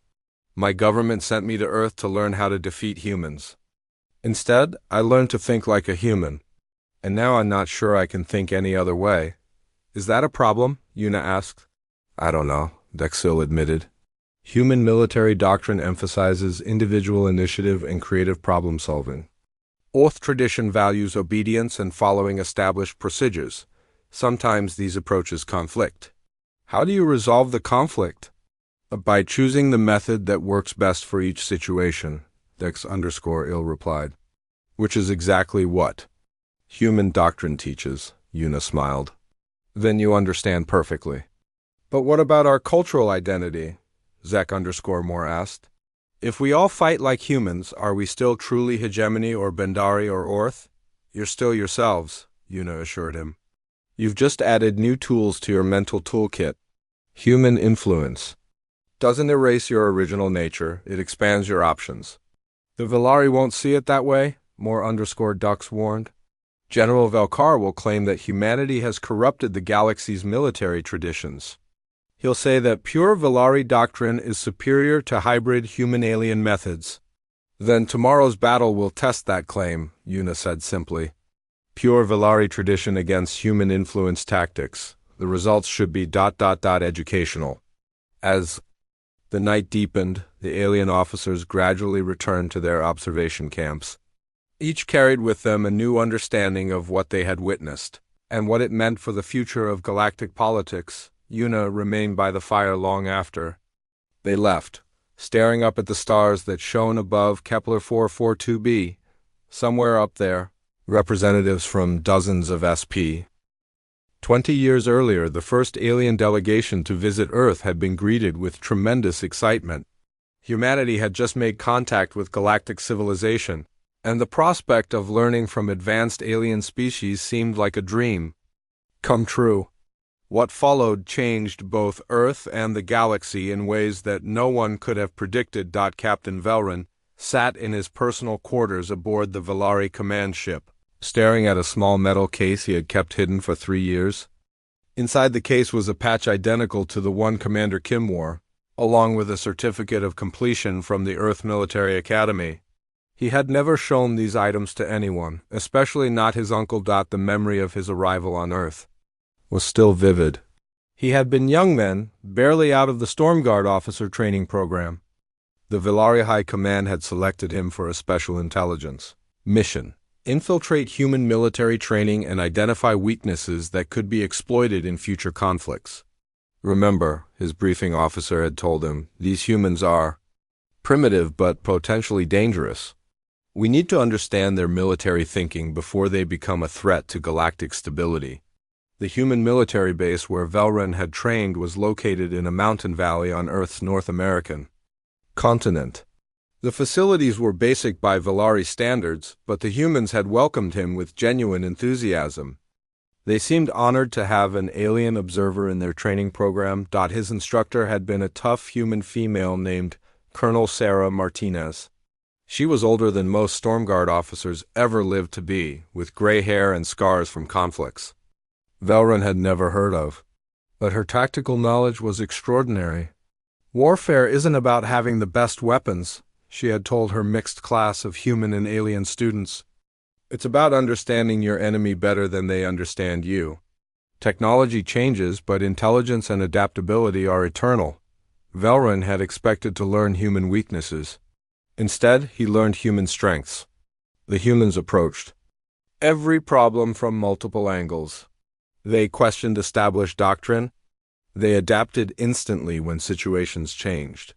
My government sent me to Earth to learn how to defeat humans. Instead, I learned to think like a human. And now I'm not sure I can think any other way. Is that a problem? Yuna asked. I don't know, Thexil admitted. Human military doctrine emphasizes individual initiative and creative problem-solving. Orth tradition values obedience and following established procedures. Sometimes these approaches conflict. How do you resolve the conflict? By choosing the method that works best for each situation, Dex_ill replied. Which is exactly what human doctrine teaches, Yuna smiled. Then you understand perfectly. But what about our cultural identity? Zek_more asked. If we all fight like humans, are we still truly hegemony or Bendari or Orth? You're still yourselves, Yuna assured him. You've just added new tools to your mental toolkit. Human influence doesn't erase your original nature, it expands your options. The Velari won't see it that way, More_Dux warned. General Velkar will claim that humanity has corrupted the galaxy's military traditions. He'll say that pure Velari doctrine is superior to hybrid human-alien methods. Then tomorrow's battle will test that claim, Yuna said simply. Pure Velari tradition against human-influenced tactics. The results should be ... educational. As the night deepened, the alien officers gradually returned to their observation camps. Each carried with them a new understanding of what they had witnessed, and what it meant for the future of galactic politics. Yuna remained by the fire long after. They left, staring up at the stars that shone above Kepler 442b. Somewhere up there, representatives from dozens of SP. 20 years earlier, the first alien delegation to visit Earth had been greeted with tremendous excitement. Humanity had just made contact with galactic civilization, and the prospect of learning from advanced alien species seemed like a dream come true. What followed changed both Earth and the galaxy in ways that no one could have predicted. Captain Velrin sat in his personal quarters aboard the Velari command ship, staring at a small metal case he had kept hidden for 3 years. Inside the case was a patch identical to the one Commander Kim wore, along with a certificate of completion from the Earth Military Academy. He had never shown these items to anyone, especially not his uncle. The memory of his arrival on Earth was still vivid. He had been young then, barely out of the Stormguard officer training program. The Velari High Command had selected him for a special intelligence mission. Infiltrate human military training and identify weaknesses that could be exploited in future conflicts. Remember, his briefing officer had told him, these humans are primitive but potentially dangerous. We need to understand their military thinking before they become a threat to galactic stability. The human military base where Velrun had trained was located in a mountain valley on Earth's North American continent. The facilities were basic by Velari standards, but the humans had welcomed him with genuine enthusiasm. They seemed honored to have an alien observer in their training program. His instructor had been a tough human female named Colonel Sarah Martinez. She was older than most Stormguard officers ever lived to be, with gray hair and scars from conflicts Velrun had never heard of. But her tactical knowledge was extraordinary. Warfare isn't about having the best weapons, she had told her mixed class of human and alien students. It's about understanding your enemy better than they understand you. Technology changes, but intelligence and adaptability are eternal. Velrun had expected to learn human weaknesses. Instead, he learned human strengths. The humans approached every problem from multiple angles. They questioned established doctrine. They adapted instantly when situations changed.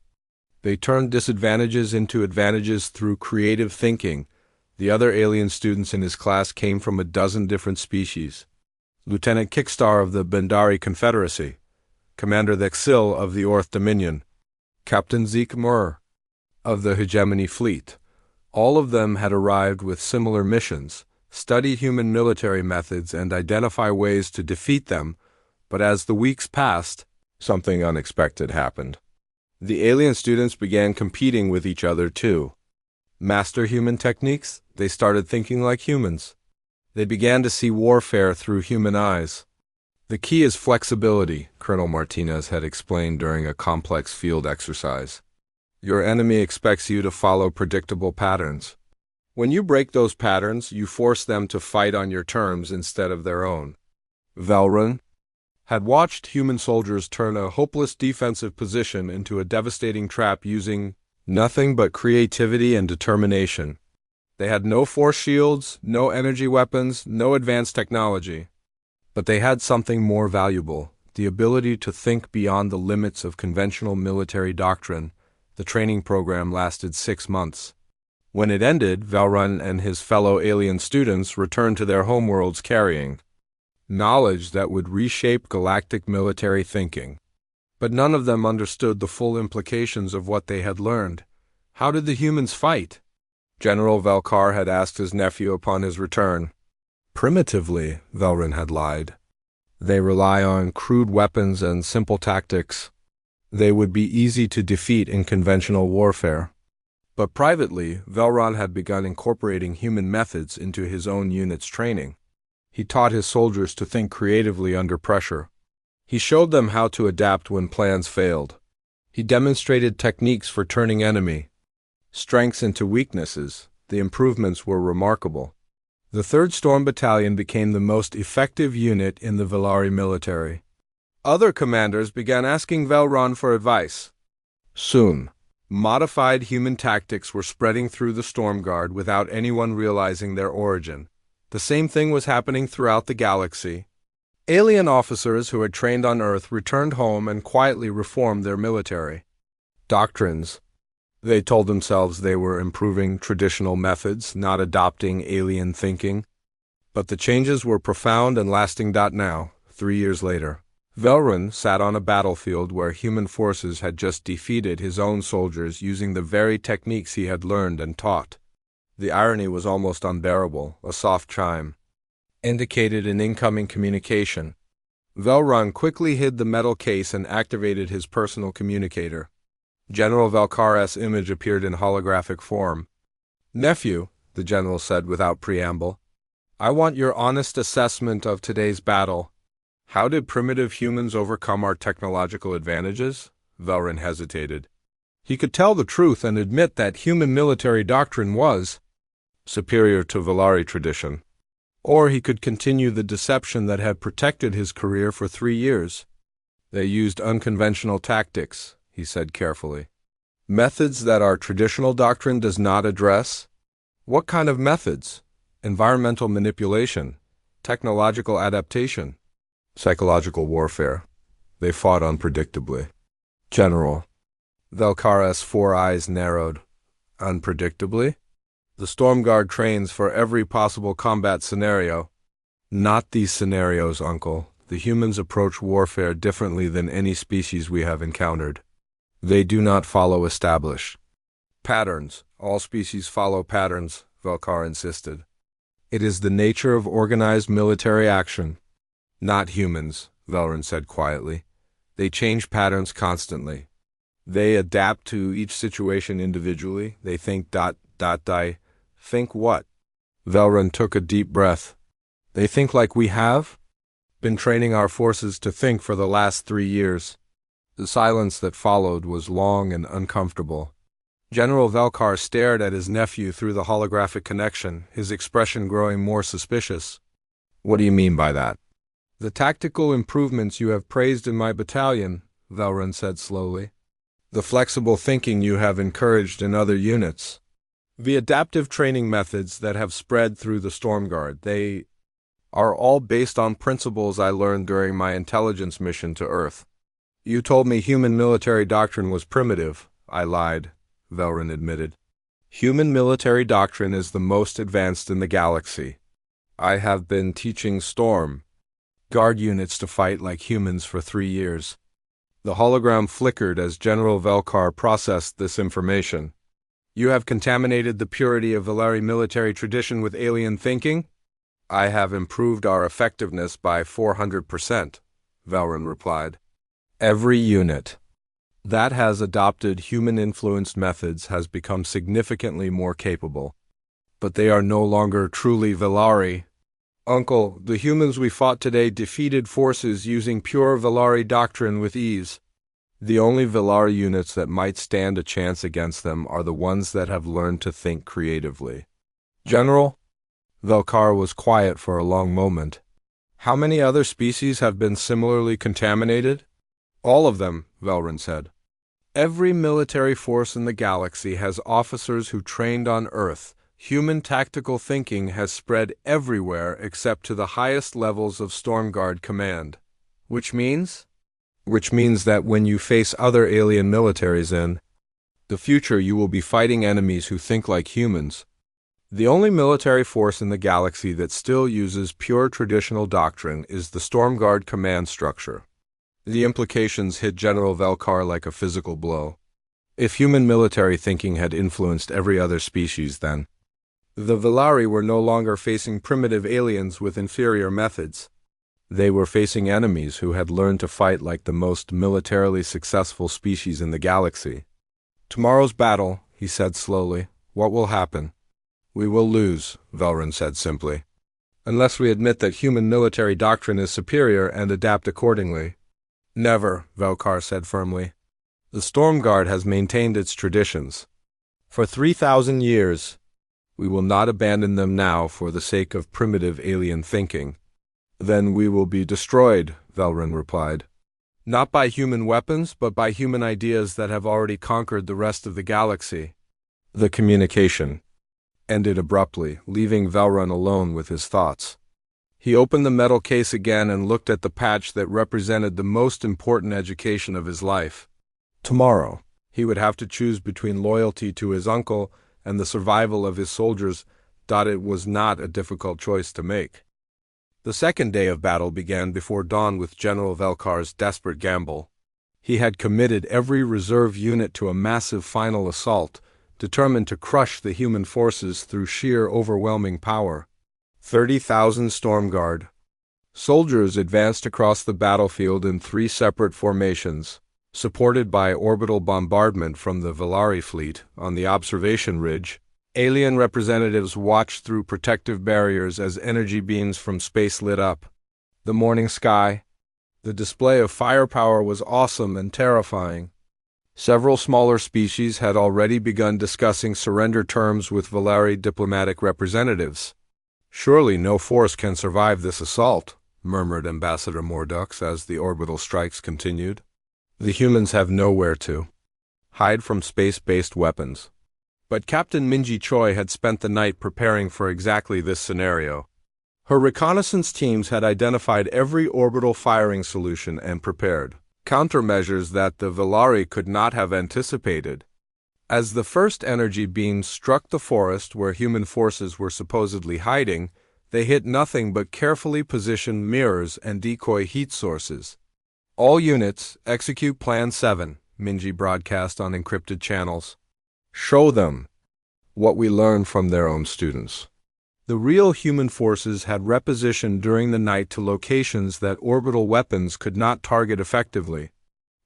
They turned disadvantages into advantages through creative thinking. The other alien students in his class came from a dozen different species. Lieutenant Kickstar of the Bendari Confederacy, Commander Thexil of the Orth Dominion, Captain Zeke Murr of the Hegemony Fleet. All of them had arrived with similar missions: study human military methods and identify ways to defeat them. But as the weeks passed, something unexpected happened. The alien students began competing with each other too. Master human techniques, they started thinking like humans. They began to see warfare through human eyes. The key is flexibility, Colonel Martinez had explained during a complex field exercise. Your enemy expects you to follow predictable patterns. When you break those patterns, you force them to fight on your terms instead of their own. Velrun had watched human soldiers turn a hopeless defensive position into a devastating trap using nothing but creativity and determination. They had no force shields, no energy weapons, no advanced technology. But they had something more valuable: the ability to think beyond the limits of conventional military doctrine. The training program lasted 6 months. When it ended, Velrun and his fellow alien students returned to their homeworlds carrying knowledge that would reshape galactic military thinking. But none of them understood the full implications of what they had learned. How did the humans fight? General Velkar had asked his nephew upon his return. Primitively, Velrun had lied. They rely on crude weapons and simple tactics. They would be easy to defeat in conventional warfare. But privately, Velrun had begun incorporating human methods into his own unit's training. He taught his soldiers to think creatively under pressure. He showed them how to adapt when plans failed. He demonstrated techniques for turning enemy strengths into weaknesses. The improvements were remarkable. The 3rd Storm Battalion became the most effective unit in the Velari military. Other commanders began asking Velrun for advice. Soon, modified human tactics were spreading through the Stormguard without anyone realizing their origin. The same thing was happening throughout the galaxy. Alien officers who had trained on Earth returned home and quietly reformed their military doctrines. They told themselves they were improving traditional methods, not adopting alien thinking. But the changes were profound and lasting. Now, 3 years later, Velrun sat on a battlefield where human forces had just defeated his own soldiers using the very techniques he had learned and taught. The irony was almost unbearable. A soft chime indicated an incoming communication. Velrun quickly hid the metal case and activated his personal communicator. General Velkar's image appeared in holographic form. "Nephew," the general said without preamble, "I want your honest assessment of today's battle. How did primitive humans overcome our technological advantages?" Velrun hesitated. He could tell the truth and admit that human military doctrine was superior to Velari tradition. Or he could continue the deception that had protected his career for 3 years. "They used unconventional tactics," he said carefully. "Methods that our traditional doctrine does not address?" "What kind of methods?" "Environmental manipulation, technological adaptation, psychological warfare. They fought unpredictably." "General." Velkar's 4 eyes narrowed. "Unpredictably?" The Storm Guard trains for every possible combat scenario. Not these scenarios, Uncle. The humans approach warfare differently than any species we have encountered. They do not follow established patterns. All species follow patterns, Velkar insisted. It is the nature of organized military action. Not humans, Velrin said quietly. They change patterns constantly. They adapt to each situation individually. They think ... Think what? Velrin took a deep breath. They think like we have? Been training our forces to think for the last 3 years. The silence that followed was long and uncomfortable. General Velkar stared at his nephew through the holographic connection, his expression growing more suspicious. What do you mean by that? The tactical improvements you have praised in my battalion, Velrin said slowly. The flexible thinking you have encouraged in other units. The adaptive training methods that have spread through the Storm Guard, they are all based on principles I learned during my intelligence mission to Earth. You told me human military doctrine was primitive. I lied, Velrin admitted. Human military doctrine is the most advanced in the galaxy. I have been teaching Storm Guard units to fight like humans for 3 years. The hologram flickered as General Velkar processed this information. You have contaminated the purity of Velari military tradition with alien thinking? I have improved our effectiveness by 400%, Velrin replied. Every unit that has adopted human-influenced methods has become significantly more capable. But they are no longer truly Velari. Uncle, the humans we fought today defeated forces using pure Velari doctrine with ease. The only Velari units that might stand a chance against them are the ones that have learned to think creatively. General? Velkar was quiet for a long moment. How many other species have been similarly contaminated? All of them, Velrin said. Every military force in the galaxy has officers who trained on Earth. Human tactical thinking has spread everywhere except to the highest levels of Storm Guard command. Which means that when you face other alien militaries in the future, you will be fighting enemies who think like humans. The only military force in the galaxy that still uses pure traditional doctrine is the Storm Guard command structure. The implications hit General Velkar like a physical blow. If human military thinking had influenced every other species, then the Velari were no longer facing primitive aliens with inferior methods. They were facing enemies who had learned to fight like the most militarily successful species in the galaxy. Tomorrow's battle, he said slowly. What will happen? We will lose, Velrin said simply. Unless we admit that human military doctrine is superior and adapt accordingly. Never, Velkar said firmly. The Storm Guard has maintained its traditions. For 3,000 years. We will not abandon them now for the sake of primitive alien thinking. Then we will be destroyed, Velrin replied. Not by human weapons, but by human ideas that have already conquered the rest of the galaxy. The communication ended abruptly, leaving Velrin alone with his thoughts. He opened the metal case again and looked at the patch that represented the most important education of his life. Tomorrow, he would have to choose between loyalty to his uncle and the survival of his soldiers. It was not a difficult choice to make. The second day of battle began before dawn with General Velkar's desperate gamble. He had committed every reserve unit to a massive final assault, determined to crush the human forces through sheer overwhelming power. 30,000 Storm Guard soldiers advanced across the battlefield in 3 separate formations, supported by orbital bombardment from the Velari fleet on the observation ridge. Alien representatives watched through protective barriers as energy beams from space lit up the morning sky. The display of firepower was awesome and terrifying. Several smaller species had already begun discussing surrender terms with Velari diplomatic representatives. Surely no force can survive this assault, murmured Ambassador Mordux as the orbital strikes continued. The humans have nowhere to hide from space-based weapons. But Captain Minji Choi had spent the night preparing for exactly this scenario. Her reconnaissance teams had identified every orbital firing solution and prepared countermeasures that the Velari could not have anticipated. As the first energy beams struck the forest where human forces were supposedly hiding, they hit nothing but carefully positioned mirrors and decoy heat sources. All units, execute Plan 7, Minji broadcast on encrypted channels. Show them what we learned from their own students. The real human forces had repositioned during the night to locations that orbital weapons could not target effectively.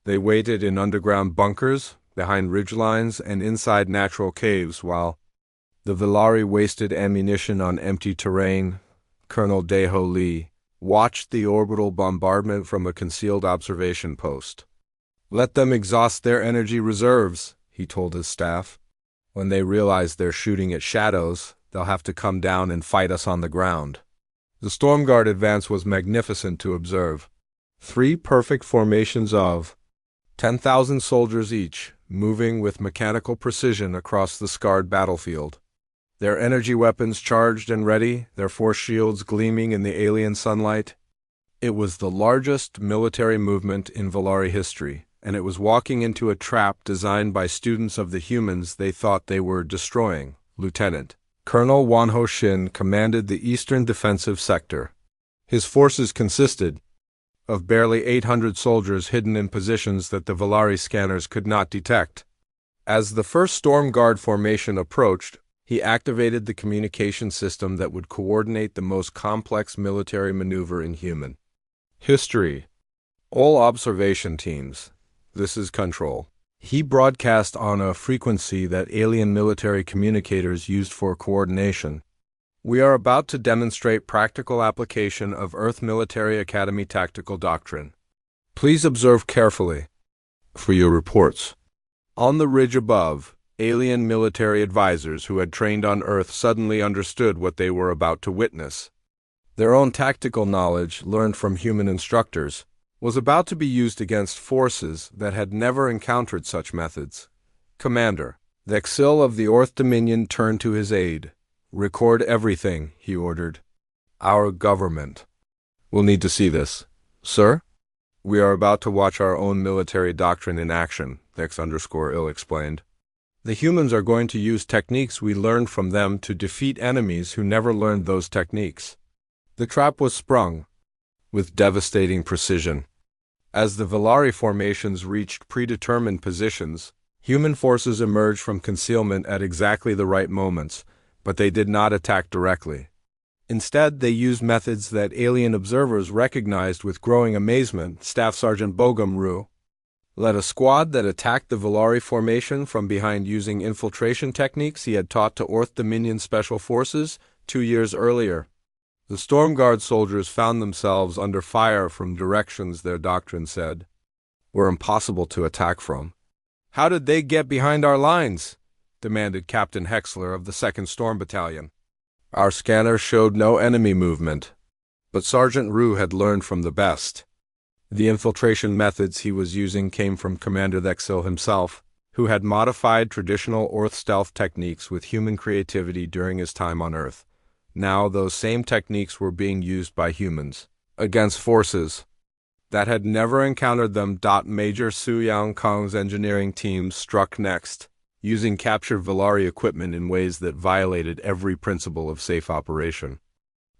They waited in underground bunkers, behind ridgelines, and inside natural caves while the Velari wasted ammunition on empty terrain. Colonel Deho Lee watched the orbital bombardment from a concealed observation post. "Let them exhaust their energy reserves," he told his staff. "When they realize they're shooting at shadows, they'll have to come down and fight us on the ground." The Storm Guard advance was magnificent to observe. 3 perfect formations of 10,000 soldiers each, moving with mechanical precision across the scarred battlefield. Their energy weapons charged and ready, their force shields gleaming in the alien sunlight. It was the largest military movement in Velari history, and it was walking into a trap designed by students of the humans they thought they were destroying. Lieutenant Colonel Wanho Shin commanded the Eastern Defensive Sector. His forces consisted of barely 800 soldiers hidden in positions that the Velari scanners could not detect. As the first Storm Guard formation approached, he activated the communication system that would coordinate the most complex military maneuver in human history. "All observation teams, this is Control." He broadcast on a frequency that alien military communicators used for coordination. "We are about to demonstrate practical application of Earth Military Academy tactical doctrine. Please observe carefully for your reports." On the ridge above, alien military advisors who had trained on Earth suddenly understood what they were about to witness. Their own tactical knowledge, learned from human instructors, was about to be used against forces that had never encountered such methods. "Commander, the Exil of the Orth Dominion turned to his aid. Record everything," he ordered. "Our government will need to see this." "Sir? We are about to watch our own military doctrine in action," X_ill explained. "The humans are going to use techniques we learned from them to defeat enemies who never learned those techniques." The trap was sprung with devastating precision. As the Velari formations reached predetermined positions, human forces emerged from concealment at exactly the right moments, but they did not attack directly. Instead, they used methods that alien observers recognized with growing amazement. Staff Sergeant Bogum Ru led a squad that attacked the Velari formation from behind using infiltration techniques he had taught to Orth Dominion Special Forces 2 years earlier. The Storm Guard soldiers found themselves under fire from directions their doctrine said were impossible to attack from. "How did they get behind our lines?" demanded Captain Hexler of the 2nd Storm Battalion. "Our scanner showed no enemy movement, but Sergeant Rue had learned from the best. The infiltration methods he was using came from Commander Thexil himself, who had modified traditional Orth stealth techniques with human creativity during his time on Earth. Now those same techniques were being used by humans against forces that had never encountered them. Major Su Yang Kong's engineering team struck next, using captured Velari equipment in ways that violated every principle of safe operation.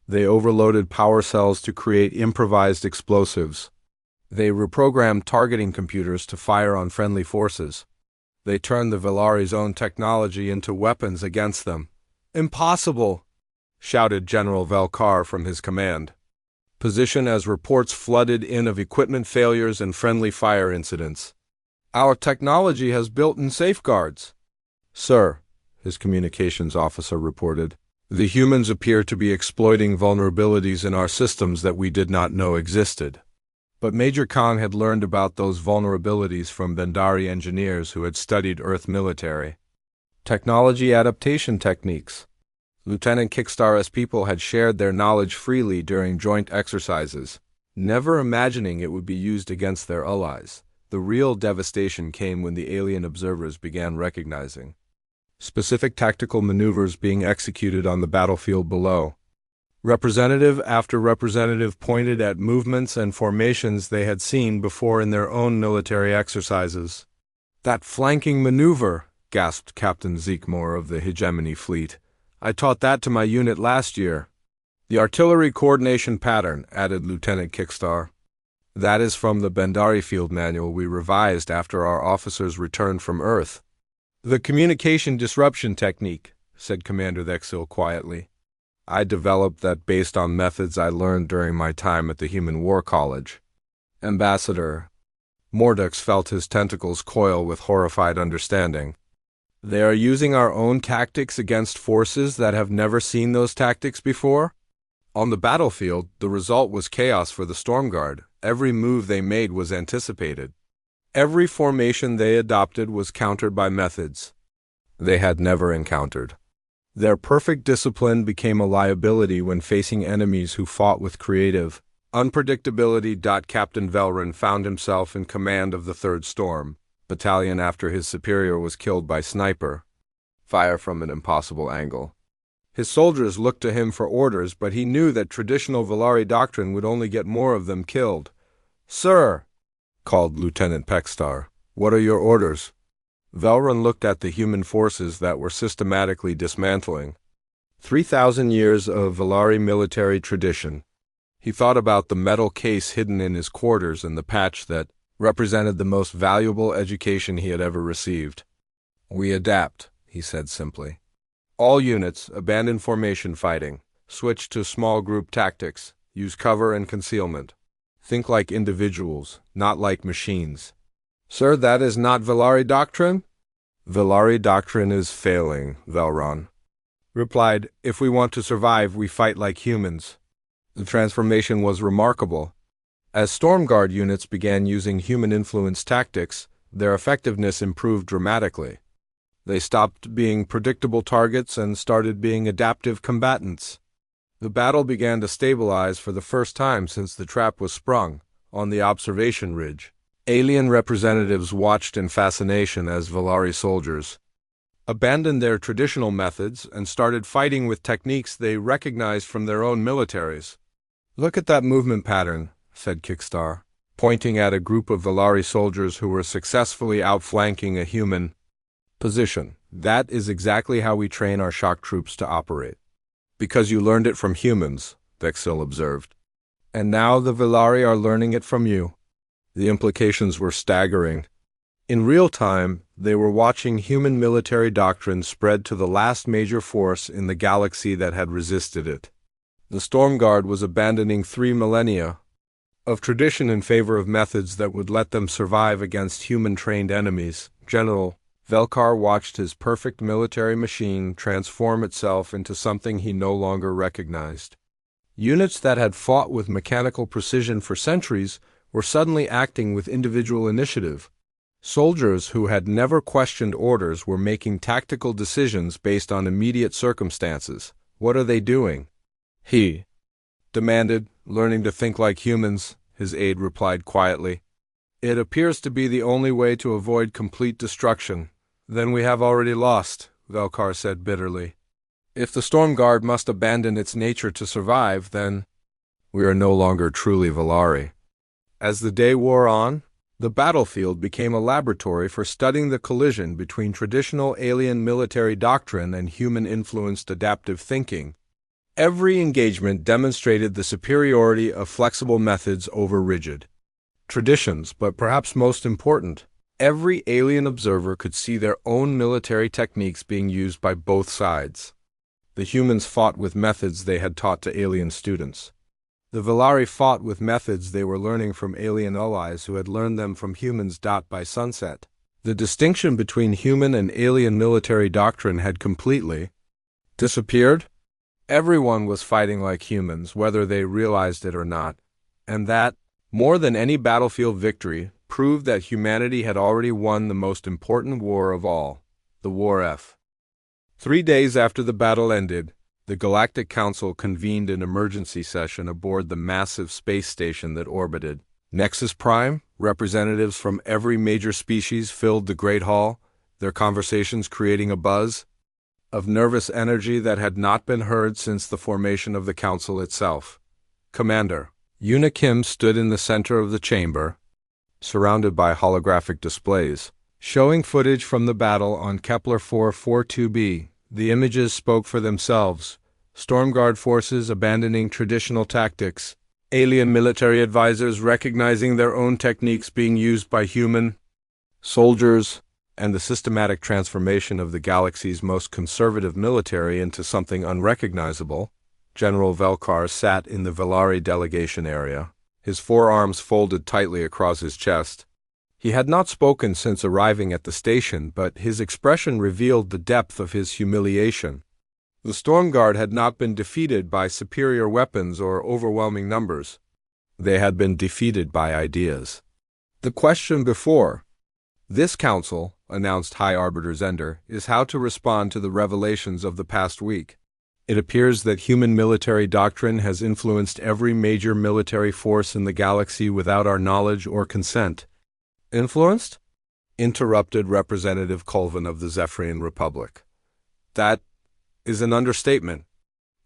They overloaded power cells to create improvised explosives. They reprogrammed targeting computers to fire on friendly forces. They turned the Velari's own technology into weapons against them. "Impossible!" shouted General Velkar from his command position as reports flooded in of equipment failures and friendly fire incidents. "Our technology has built-in safeguards." "Sir," his communications officer reported, "the humans appear to be exploiting vulnerabilities in our systems that we did not know existed." But Major Kong had learned about those vulnerabilities from Bendari engineers who had studied Earth military technology adaptation techniques. Lieutenant Kickstar's people had shared their knowledge freely during joint exercises, never imagining it would be used against their allies. The real devastation came when the alien observers began recognizing specific tactical maneuvers being executed on the battlefield below. Representative after representative pointed at movements and formations they had seen before in their own military exercises. "That flanking maneuver," gasped Captain Zeekmore of the Hegemony Fleet. "I taught that to my unit last year." "The artillery coordination pattern," added Lieutenant Kickstar. "That is from the Bendari field manual we revised after our officers returned from Earth." "The communication disruption technique," said Commander Thexil quietly. "I developed that based on methods I learned during my time at the Human War College." "Ambassador." Mordux felt his tentacles coil with horrified understanding. "They are using our own tactics against forces that have never seen those tactics before?" On the battlefield, the result was chaos for the Storm Guard. Every move they made was anticipated. Every formation they adopted was countered by methods they had never encountered. Their perfect discipline became a liability when facing enemies who fought with creative unpredictability. Captain Velron found himself in command of the 3rd Storm Battalion after his superior was killed by sniper fire from an impossible angle. His soldiers looked to him for orders, but he knew that traditional Valari doctrine would only get more of them killed. "Sir," called Lieutenant Pextar, "what are your orders?" Velron looked at the human forces that were systematically dismantling. 3,000 years of Valari military tradition. He thought about the metal case hidden in his quarters and the patch that represented the most valuable education he had ever received. "We adapt," he said simply. "All units, abandon formation fighting. Switch to small group tactics. Use cover and concealment. Think like individuals, not like machines." "Sir, that is not Valari doctrine?" "Valari doctrine is failing," Velron replied. "If we want to survive, we fight like humans." The transformation was remarkable. As Storm Guard units began using human-influenced tactics, their effectiveness improved dramatically. They stopped being predictable targets and started being adaptive combatants. The battle began to stabilize for the first time since the trap was sprung. On the observation ridge, alien representatives watched in fascination as Valari soldiers abandoned their traditional methods and started fighting with techniques they recognized from their own militaries. "Look at that movement pattern," said Kickstar, pointing at a group of Valari soldiers who were successfully outflanking a human position. "That is exactly how we train our shock troops to operate." "Because you learned it from humans," Thexil observed. "And now the Valari are learning it from you." The implications were staggering. In real time, they were watching human military doctrine spread to the last major force in the galaxy that had resisted it. The Storm Guard was abandoning 3 millennia of tradition in favor of methods that would let them survive against human-trained enemies. General Velkar watched his perfect military machine transform itself into something he no longer recognized. Units that had fought with mechanical precision for centuries were suddenly acting with individual initiative. Soldiers who had never questioned orders were making tactical decisions based on immediate circumstances. "What are they doing?" he demanded. "Learning to think like humans," his aide replied quietly. "It appears to be the only way to avoid complete destruction." "Then we have already lost," Velkar said bitterly. "If the Storm Guard must abandon its nature to survive, then we are no longer truly Valari." As the day wore on, the battlefield became a laboratory for studying the collision between traditional alien military doctrine and human-influenced adaptive thinking. Every engagement demonstrated the superiority of flexible methods over rigid traditions, but perhaps most important, every alien observer could see their own military techniques being used by both sides. The humans fought with methods they had taught to alien students. The Valari fought with methods they were learning from alien allies who had learned them from humans. By sunset, the distinction between human and alien military doctrine had completely disappeared. Everyone was fighting like humans, whether they realized it or not, and that, more than any battlefield victory, proved that humanity had already won the most important war of all, the War F. 3 days after the battle ended, the Galactic Council convened an emergency session aboard the massive space station that orbited Nexus Prime. Representatives from every major species filled the Great Hall, their conversations creating a buzz of nervous energy that had not been heard since the formation of the Council itself. Commander Una Kim stood in the center of the chamber, surrounded by holographic displays. Showing footage from the battle on Kepler 442b, the images spoke for themselves. Stormguard forces abandoning traditional tactics, alien military advisors recognizing their own techniques being used by human soldiers, and the systematic transformation of the galaxy's most conservative military into something unrecognizable. General Velkar sat in the Velari delegation area, his forearms folded tightly across his chest. He had not spoken since arriving at the station, but his expression revealed the depth of his humiliation. The Stormguard had not been defeated by superior weapons or overwhelming numbers. They had been defeated by ideas. The question before this council, announced High Arbiter Zender, is how to respond to the revelations of the past week. It appears that human military doctrine has influenced every major military force in the galaxy without our knowledge or consent. Influenced? Interrupted Representative Colvin of the Zephyrian Republic. That is an understatement.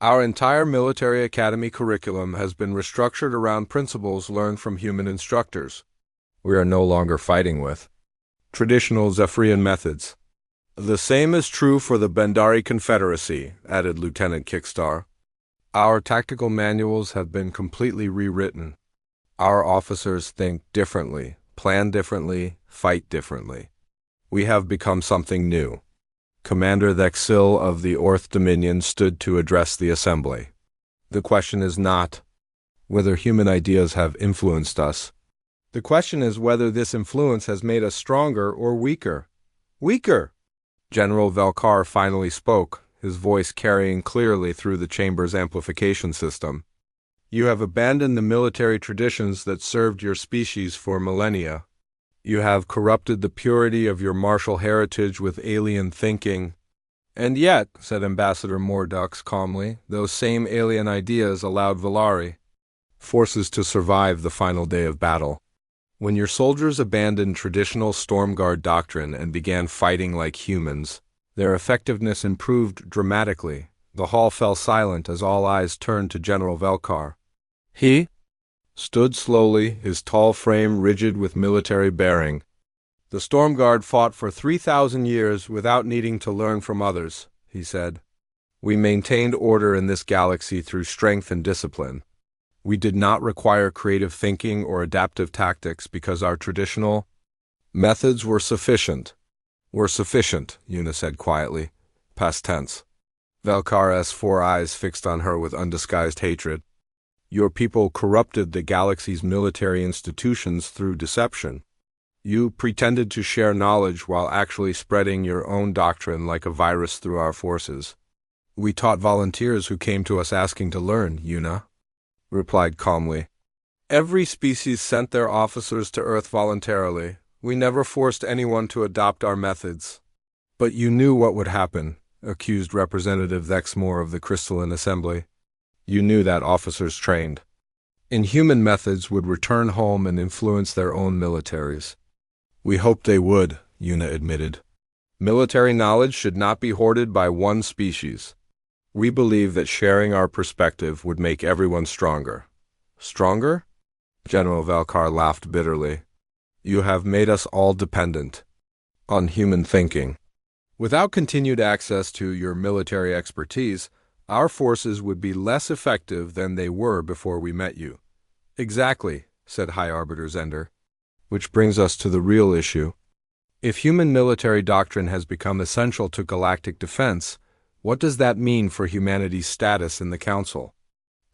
Our entire military academy curriculum has been restructured around principles learned from human instructors. We are no longer fighting with traditional Zephyrian methods. The same is true for the Bendari Confederacy, added Lieutenant Kickstar. Our tactical manuals have been completely rewritten. Our officers think differently, plan differently, fight differently. We have become something new. Commander Thexil of the Orth Dominion stood to address the assembly. The question is not whether human ideas have influenced us. The question is whether this influence has made us stronger or weaker. Weaker! General Velkar finally spoke, his voice carrying clearly through the chamber's amplification system. You have abandoned the military traditions that served your species for millennia. You have corrupted the purity of your martial heritage with alien thinking. And yet, said Ambassador Mordux calmly, those same alien ideas allowed Velari forces to survive the final day of battle. When your soldiers abandoned traditional Stormguard doctrine and began fighting like humans, their effectiveness improved dramatically. The hall fell silent as all eyes turned to General Velkar. He stood slowly, his tall frame rigid with military bearing. The Stormguard fought for 3,000 years without needing to learn from others, he said. We maintained order in this galaxy through strength and discipline. We did not require creative thinking or adaptive tactics because our traditional methods were sufficient. Were sufficient, Una said quietly, past tense. Velkar's four eyes fixed on her with undisguised hatred. Your people corrupted the galaxy's military institutions through deception. You pretended to share knowledge while actually spreading your own doctrine like a virus through our forces. We taught volunteers who came to us asking to learn, Una replied calmly. Every species sent their officers to Earth voluntarily. We never forced anyone to adopt our methods. But you knew what would happen, accused Representative Thexmore of the Crystalline Assembly. You knew that officers trained in human methods would return home and influence their own militaries. We hoped they would, Una admitted. Military knowledge should not be hoarded by one species. We believe that sharing our perspective would make everyone stronger. Stronger? General Velkar laughed bitterly. You have made us all dependent on human thinking. Without continued access to your military expertise, our forces would be less effective than they were before we met you. Exactly, said High Arbiter Zender. Which brings us to the real issue. If human military doctrine has become essential to galactic defense, what does that mean for humanity's status in the Council?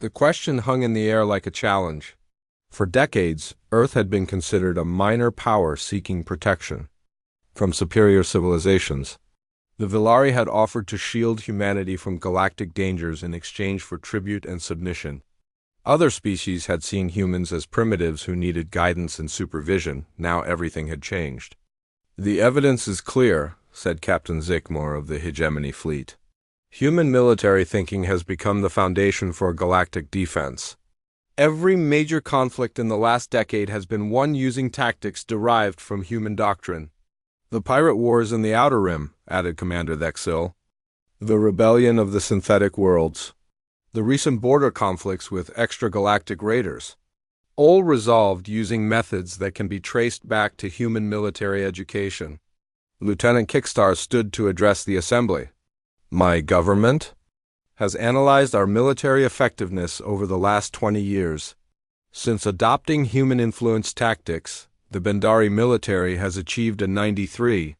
The question hung in the air like a challenge. For decades, Earth had been considered a minor power seeking protection from superior civilizations. The Velari had offered to shield humanity from galactic dangers in exchange for tribute and submission. Other species had seen humans as primitives who needed guidance and supervision. Now everything had changed. The evidence is clear, said Captain Zikmore of the Hegemony Fleet. Human military thinking has become the foundation for galactic defense. Every major conflict in the last decade has been won using tactics derived from human doctrine. The pirate wars in the Outer Rim, added Commander Thexil. The rebellion of the synthetic worlds. The recent border conflicts with extragalactic raiders. All resolved using methods that can be traced back to human military education. Lieutenant Kickstar stood to address the assembly. My government has analyzed our military effectiveness over the last 20 years. Since adopting human-influenced tactics, the Bendari military has achieved a 93%